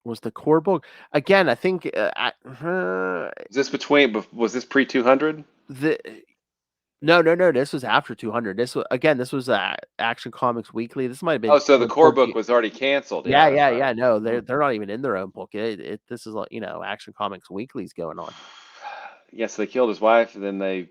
Was the core book again? I think was this pre 200? No. This was after 200. This was Action Comics Weekly. This might have been. Oh, so the core book was already canceled. Yeah. No, they're not even in their own book. This is like Action Comics Weekly's going on. Yes, they killed his wife, and then they.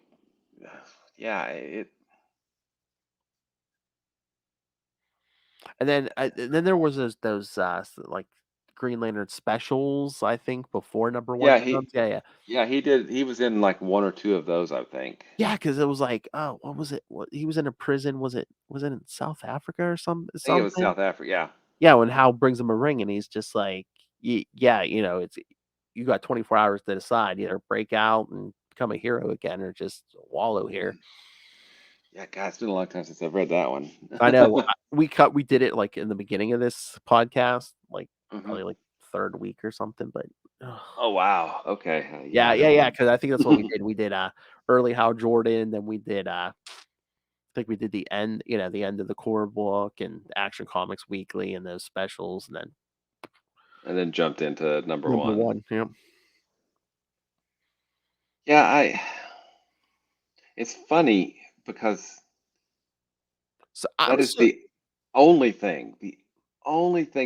And then there was those like Green Lantern specials, I think, before number one. Yeah, he did. He was in like one or two of those, I think. Yeah, because it was like, oh, what was it? He was in a prison. Was it in South Africa or something? I think it was South Africa. Yeah. Yeah, when Hal brings him a ring, and he's just like, yeah, it's you got 24 hours to decide, either break out and become a hero again, or just wallow here. Yeah, God, it's been a long time since I've read that one. I know. We did it like in the beginning of this podcast, like probably like third week or something. But oh wow, okay. Yeah. Because I think that's what we did. We did early Hal Jordan, then we did I think we did the end, the end of the core book and Action Comics Weekly and those specials, and then jumped into number one. Yeah. Yeah, it's funny because that is the only thing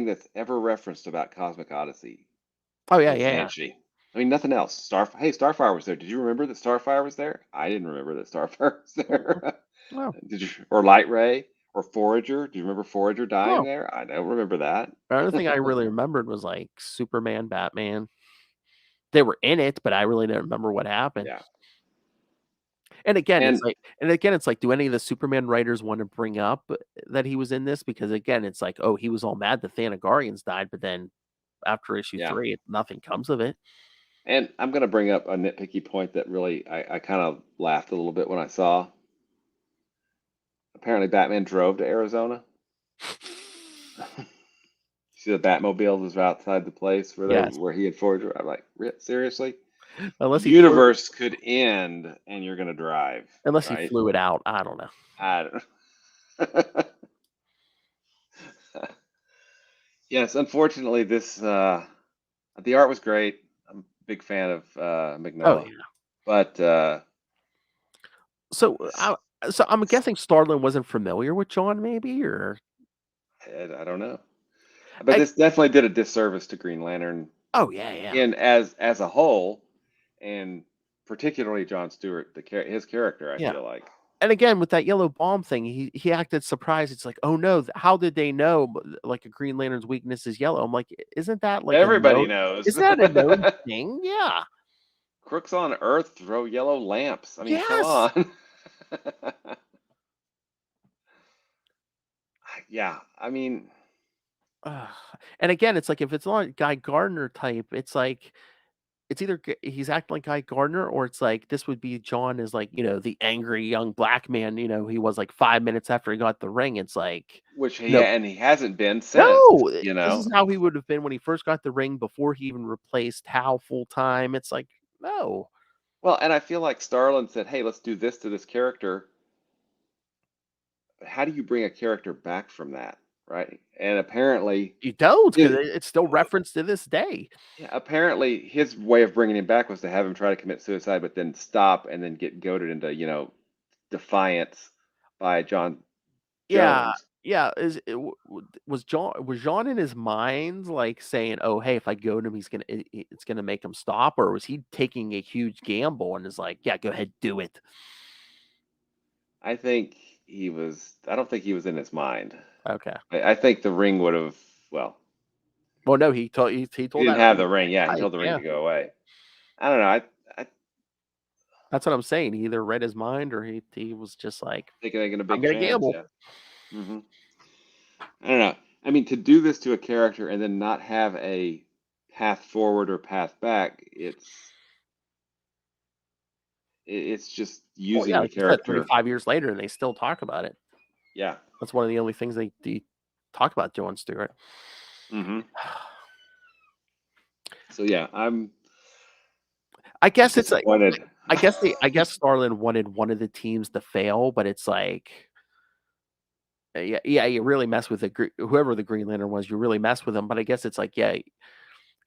that's ever referenced about Cosmic Odyssey. Oh yeah. I mean, nothing else. Starfire was there. Did you remember that Starfire was there? I didn't remember that Starfire was there. Oh. Did you? Or Light Ray or Forager? Do you remember Forager dying there? I don't remember that. The only thing I really remembered was like Superman, Batman. They were in it, but I really didn't remember what happened. Yeah. And again, it's like, do any of the Superman writers want to bring up that he was in this? Because again, it's like, oh, he was all mad the Thanagarians died, but then after issue 3, nothing comes of it. And I'm going to bring up a nitpicky point that really I kind of laughed a little bit when I saw. Apparently, Batman drove to Arizona. See the Batmobile was outside the place where he had forged. I'm like, seriously? Unless the universe could end and you're going to drive. Unless he flew it out. I don't know. Yes, unfortunately, the art was great. I'm a big fan of Mignola. Oh, yeah. But so I'm guessing Starlin wasn't familiar with John, maybe, or I don't know. But this definitely did a disservice to Green Lantern. Oh yeah. And as a whole, and particularly John Stewart, his character, I feel like. And again, with that yellow bomb thing, he acted surprised. It's like, oh no, how did they know? Like a Green Lantern's weakness is yellow. I'm like, isn't that like everybody knows? Isn't that a known thing? Yeah. Crooks on Earth throw yellow lamps. I mean, come on. Yeah, I mean. And again, it's like if it's not a Guy Gardner type, it's like it's either he's acting like Guy Gardner, or it's like this would be John as like, the angry young black man, he was like 5 minutes after he got the ring. It's like, Which he no, and he hasn't been since. no, You this know. is how he would have been when he first got the ring before he even replaced Hal full time. It's like, no, Well, and I feel like Starlin said, "Hey, let's do this to this character." How do you bring a character back from that, right? And apparently, you don't, because it, it's still referenced to this day. yeah, apparently his way of bringing him back was to have him try to commit suicide, but then stop and then get goaded into, defiance by John Yeah, Jones. yeah. Was John in his mind like saying, "Oh, hey, if I go to him, it's gonna make him stop," or was he taking a huge gamble and is like, "Yeah, go ahead, do it." I think he was. I don't think he was in his mind. Okay. I think the ring would have. Well, Well, no, he told he that didn't have ring the ring. Yeah, he right, told the ring yeah. to go away. I don't know. I That's what I'm saying. He either read his mind or he was just like, think they're taking a "I'm big gonna chance. gamble." Yeah. hmm I don't know. I mean, to do this to a character and then not have a path forward or path back, it's just Well, using yeah, the like you said, character. 35 years later, and they still talk about it. Yeah. That's one of the only things they talk about John Stewart. hmm So yeah, I guess it's like disappointed. I guess Starlin wanted one of the teams to fail, but it's like, yeah, you really mess with whoever the Green Lantern was, you really mess with them. But I guess it's like, yeah,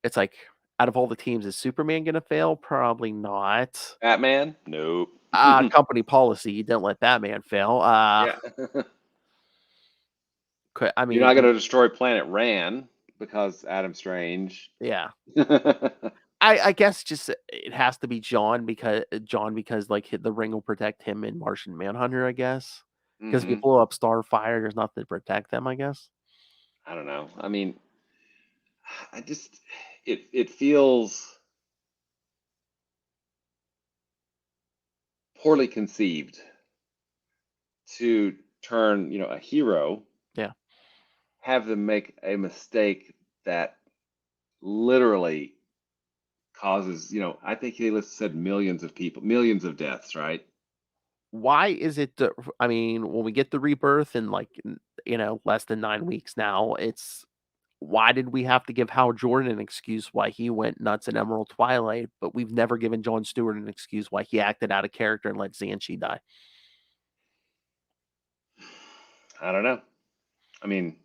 it's like out of all the teams, is Superman gonna fail? Probably not. Batman? Nope. Company policy, you don't let Batman fail. Yeah. I You're mean, not going to destroy Planet Ran because Adam Strange. yeah. I guess just it has to be John because like the ring will protect him in Martian Manhunter, I guess. Because if you Mhm. blow up Starfire, there's nothing to protect them, I guess. I don't know. I mean, I just it feels poorly conceived to turn, a hero, Yeah. have them make a mistake that literally causes, I think he said millions of people, millions of deaths, right? Why is it? I mean, when we get the rebirth in like less than 9 weeks now, it's why did we have to give Hal Jordan an excuse why he went nuts in Emerald Twilight, but we've never given John Stewart an excuse why he acted out of character and let Xanshi die? I don't know. I mean,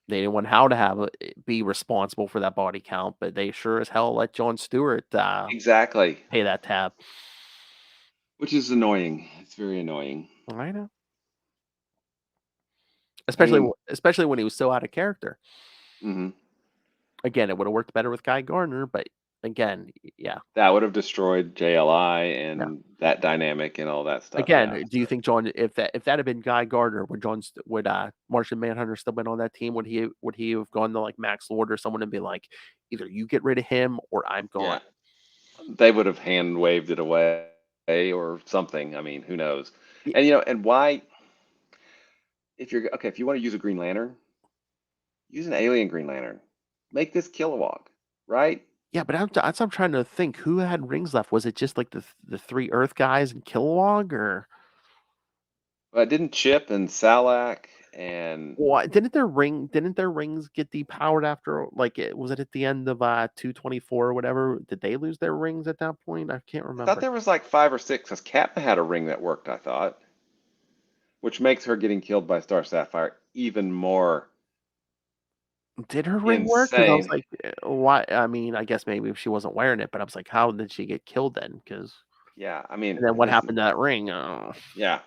They didn't want Hal to be responsible for that body count, but they sure as hell let John Stewart exactly, pay that tab. which is annoying. It's very annoying. I know, I mean, especially when he was so out of character. mhm. Again, it would have worked better with Guy Gardner, but again, yeah. That would have destroyed JLI Yeah. and that dynamic and all that stuff. Again, yeah. do you think John, if that had been Guy Gardner, would Martian Manhunter still been on that team? Would he have gone to like Max Lord or someone and be like, either you get rid of him or I'm gone? Yeah. They would have hand waved it away or something. I mean, who knows? Yeah. And and why, if you want to use a Green Lantern, use an alien Green Lantern. Make this Kilowog, right? Yeah, but I'm trying to think who had rings left. Was it just like the three Earth guys and Kilowog, or Didn't Chip and Salak and what? Didn't their rings get depowered after like was it at the end of 224 or whatever? Did they lose their rings at that point? I can't I thought remember. there was like 5 or 6 because Kat had a ring that worked, I thought, which makes her getting killed by Star Sapphire even more Did her ring work? Because I was insane. like, why? I mean, I guess maybe if she wasn't wearing it, but I was like, how did she get killed then? Because Yeah, I mean, and then what happened to that ring? Yeah,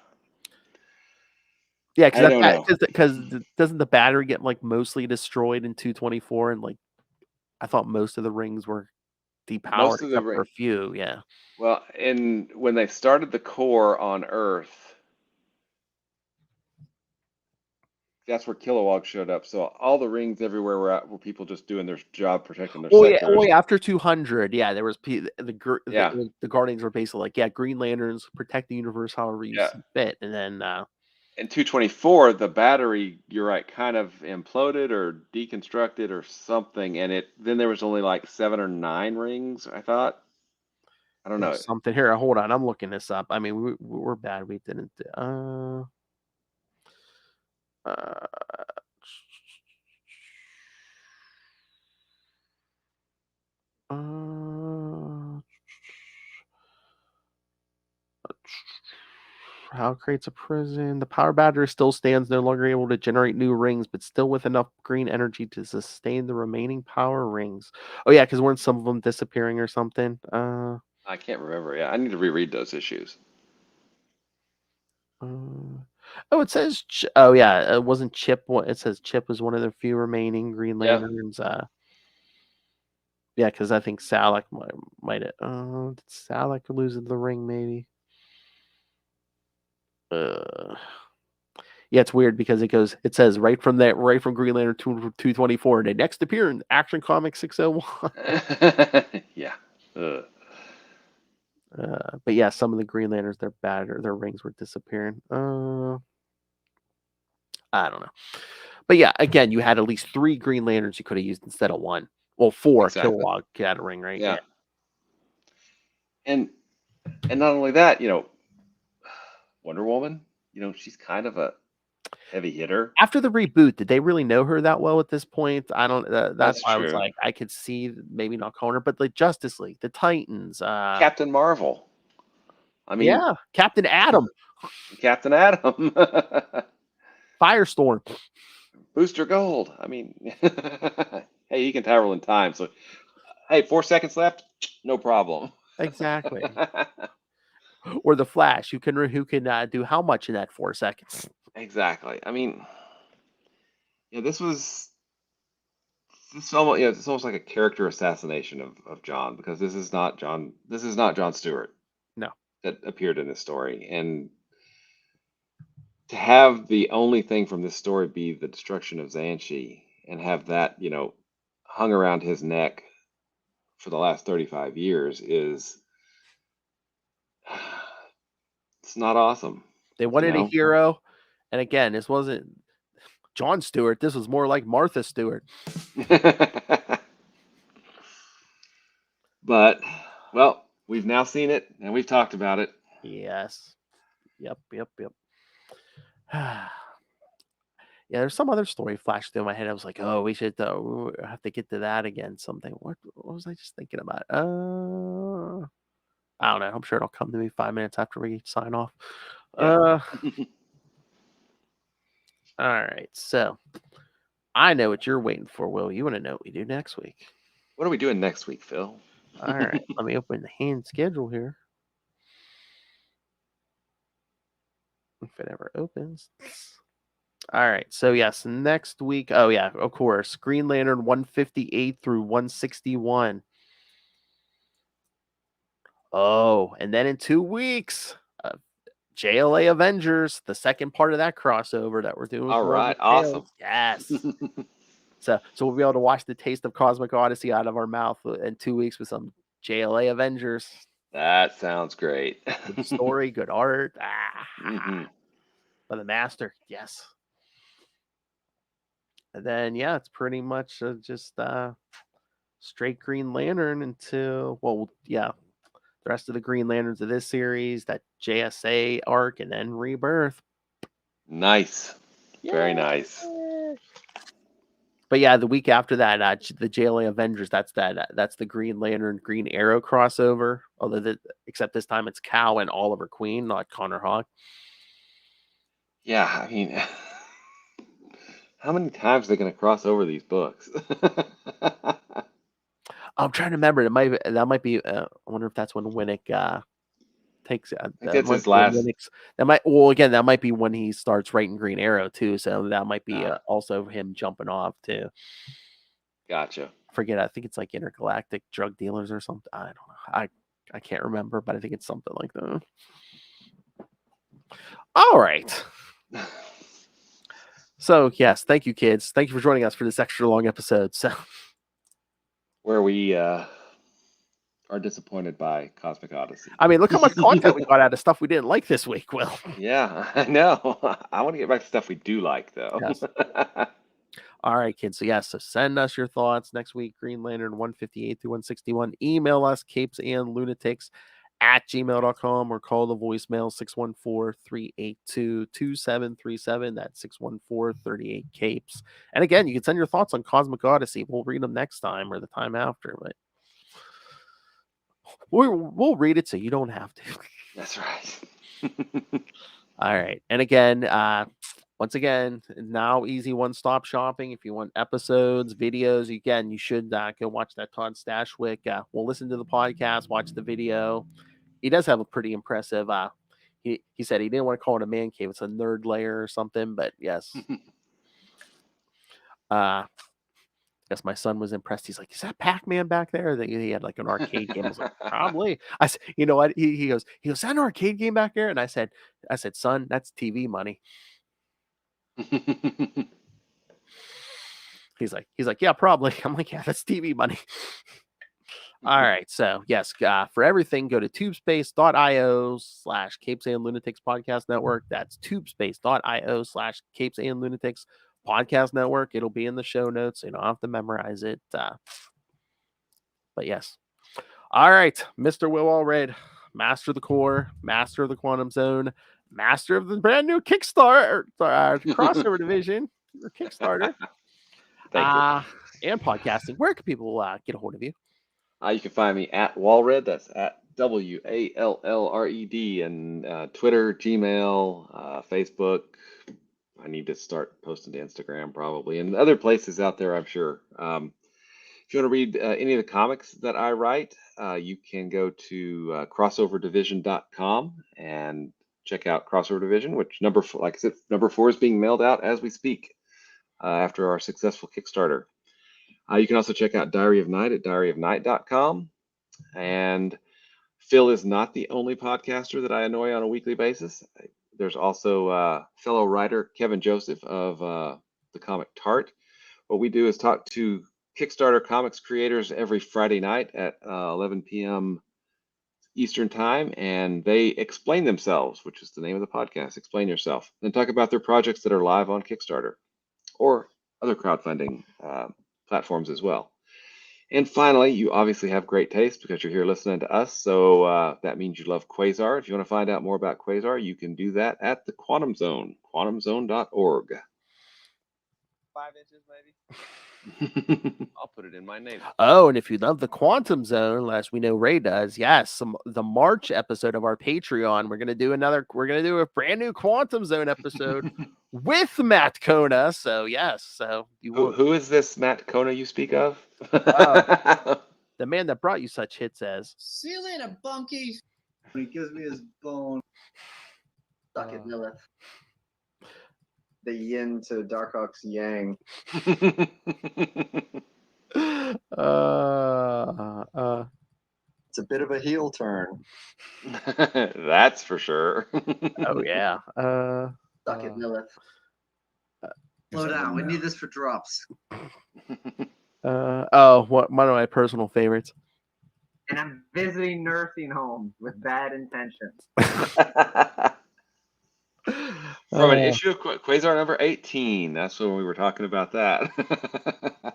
Yeah, I don't know. because doesn't the battery get like mostly destroyed in 224? And like I thought most of the rings were depowered Most of the except for a few. Yeah. Well, and when they started the core on Earth, that's where Kilowog showed up. So all the rings everywhere were people just doing their job protecting their sectors. Oh yeah. After 200, yeah, there was Yeah. the Guardians were basically like, yeah, Green Lanterns protect the universe however you Yeah. see fit, and then in 224, the battery, you're right, kind of imploded or deconstructed or something, and then there was only like 7 or 9 rings, I thought. I don't know. There's something here. Hold on, I'm looking this up. I mean, we're bad. We didn't. How it creates a prison. The power battery still stands, no longer able to generate new rings, but still with enough green energy to sustain the remaining power rings. Oh yeah, because weren't some of them disappearing or something? I can't remember. Yeah, I need to reread those issues. Oh, it says. Oh yeah, it wasn't Chip. It says Chip was one of the few remaining Green Yeah. Lanterns. Yeah, because I think Salak might have. Did Salak lose the ring? Maybe. Yeah, it's weird because it says right from Green Lantern 224. They next appear in Action Comics 601. Yeah. But yeah, some of the Green Lanterns, their rings were disappearing. I don't know. But yeah, again, you had at least 3 Green Lanterns you could have used instead of 1. Well, 4. Exactly. Kilowog got a ring, right? Yeah. And not only that, Wonder Woman, she's kind of a heavy hitter. After the reboot, did they really know her that well at this point? I don't. That's why I was true. like, I could see maybe not calling her, but the Justice League, the Titans, Captain Marvel. I mean, yeah, Captain Atom, Captain Atom, Firestorm, Booster Gold. I mean, hey, he can travel in time. So, hey, 4 seconds left, no problem. exactly. Or the Flash, who can do how much in that 4 seconds? Exactly. I mean, this almost, it's almost like a character assassination of John, because this is not John Stewart. No. That appeared in this story. And to have the only thing from this story be the destruction of Xanshi, and have that, hung around his neck for the last 35 years it's not awesome. They wanted a hero, and again, this wasn't John Stewart. This was more like Martha Stewart. But, well, we've now seen it, and we've talked about it. Yes. Yep. Yeah, there's some other story flashed through my head. I was like, oh, we should have to get to that again. Something. What was I just thinking about? I don't know. I'm sure it'll come to me 5 minutes after we sign off. Yeah. All right. So I know what you're waiting for, Will. You want to know what we do next week? What are we doing next week, Phil? All right. Let me open the hand schedule here. If it ever opens. All right. So, yes, next week. Oh, yeah, of course. Green Lantern 158 through 161. Oh, and then in 2 weeks, JLA Avengers, the second part of that crossover that we're doing. All right. Awesome. Yes. So we'll be able to watch the taste of Cosmic Odyssey out of our mouth in 2 weeks with some JLA Avengers. That sounds great. Good story, good art. By the master. Yes. And then, yeah, it's pretty much just straight Green Lantern until, the rest of the Green Lanterns of this series, that JSA arc, and then Rebirth. Nice. Very nice. But yeah, the week after that, the JLA Avengers, that's the Green Lantern Green Arrow crossover. Except this time it's Cal and Oliver Queen, not Connor Hawke. Yeah, I mean, how many times are they going to cross over these books? I'm trying to remember. That might be. I wonder if that's when Winnick takes. It's his last. That might be when he starts writing Green Arrow too. So that might be also him jumping off too. Gotcha. Forget. I think it's like intergalactic drug dealers or something. I don't know. I can't remember, but I think it's something like that. All right. So yes, thank you, kids. Thank you for joining us for this extra long episode. So, where we are disappointed by Cosmic Odyssey. I mean, look how much content we got out of stuff we didn't like this week, Will. Yeah, I know. I want to get back to stuff we do like, though. Yes. All right, kids. So, yes, so send us your thoughts next week, Green Lantern 158 through 161. Email us, CapesandLunatics@gmail.com, or call the voicemail 614-382-2737. That's 614-38-CAPES. And again, you can send your thoughts on Cosmic Odyssey. We'll read them next time or the time after, but we'll read it so you don't have to. That's right. All right. And again, once again, now easy one-stop shopping. If you want episodes, videos, again, you should go watch that Todd Stashwick. We'll listen to the podcast, watch the video. He does have a pretty impressive. He said he didn't want to call it a man cave. It's a nerd lair or something, but yes. Yes, my son was impressed. He's like, "Is that Pac-Man back there?" He had like an arcade game. I was like, "Probably." I said, "You know what?" He goes, "Is that an arcade game back there?" And I said, "Son, that's TV money." He's like, "Yeah, probably." I'm like, "Yeah, that's TV money." All right. So yes, for everything, go to tubespace.io/CapesandLunatics Podcast Network. That's tubespace.io/CapesandLunatics Podcast Network. It'll be in the show notes. So you don't have to memorize it. But yes. All right. Mr. Will Allred, master of the core, master of the quantum zone, master of the brand new Kickstarter crossover division or Kickstarter. Thank you. And podcasting. Where can people get a hold of you? You can find me at Walred. That's at WALLRED, and Twitter, Gmail, Facebook. I need to start posting to Instagram probably, and other places out there, I'm sure. If you want to read any of the comics that I write, you can go to crossoverdivision.com and check out Crossover Division, which like I said, number 4 is being mailed out as we speak after our successful Kickstarter. You can also check out Diary of Night at diaryofnight.com. And Phil is not the only podcaster that I annoy on a weekly basis. There's also fellow writer Kevin Joseph of the comic Tart. What we do is talk to Kickstarter comics creators every Friday night at 11 p.m. Eastern Time, and they explain themselves, which is the name of the podcast, Explain Yourself, and talk about their projects that are live on Kickstarter or other crowdfunding platforms as well. And finally, you obviously have great taste because you're here listening to us, so that means you love Quasar. If you want to find out more about Quasar, you can do that at the Quantum Zone, quantumzone.org. 5 inches, maybe. I'll put it in my name. Oh, and if you love the Quantum Zone, as we know Ray does, yes, the March episode of our Patreon, we're gonna do a brand new Quantum Zone episode with Matt Kona. So yes, so who is this Matt Kona you speak of? The man that brought you such hits as. See you later, bunkies. When he gives me his bone, suck it, Lilith. The yin to Darkhawk's yang. It's a bit of a heel turn. That's for sure. Oh yeah. Suck it, Lilith. Slow down. We need this for drops. One of my personal favorites. And I'm visiting nursing homes with bad intentions. From an issue of Quasar number 18. That's when we were talking about that.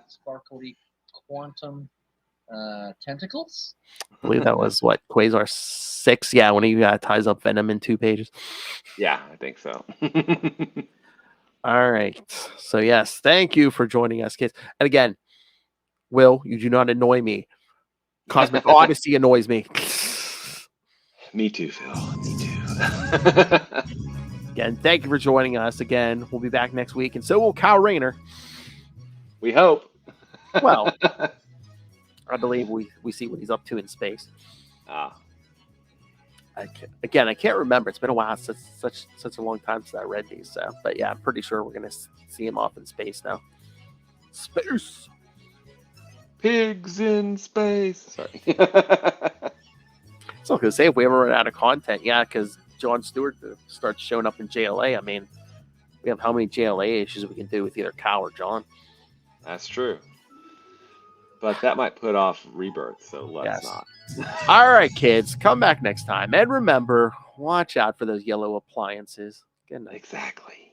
Sparkly quantum tentacles. I believe that was what, Quasar 6. Yeah, when he ties up Venom in 2 pages. Yeah, I think so. All right. So yes, thank you for joining us, kids. And again, Will, you do not annoy me. Cosmic Odyssey annoys me. Me too, Phil. Me too. Again, thank you for joining us. Again, we'll be back next week, and so will Kyle Rayner. We hope. Well, I believe we see what he's up to in space. I can't remember. It's been a while, such a long time since I read these. So, but yeah, I'm pretty sure we're gonna see him off in space now. Space. Pigs in space. Sorry. So I was gonna say, if we ever run out of content, yeah, because John Stewart starts showing up in JLA. I mean, we have how many JLA issues we can do with either Kyle or John? That's true. But that might put off Rebirth, so let's Yes. not. All right, kids, come back next time. And remember, watch out for those yellow appliances. Good night. Exactly.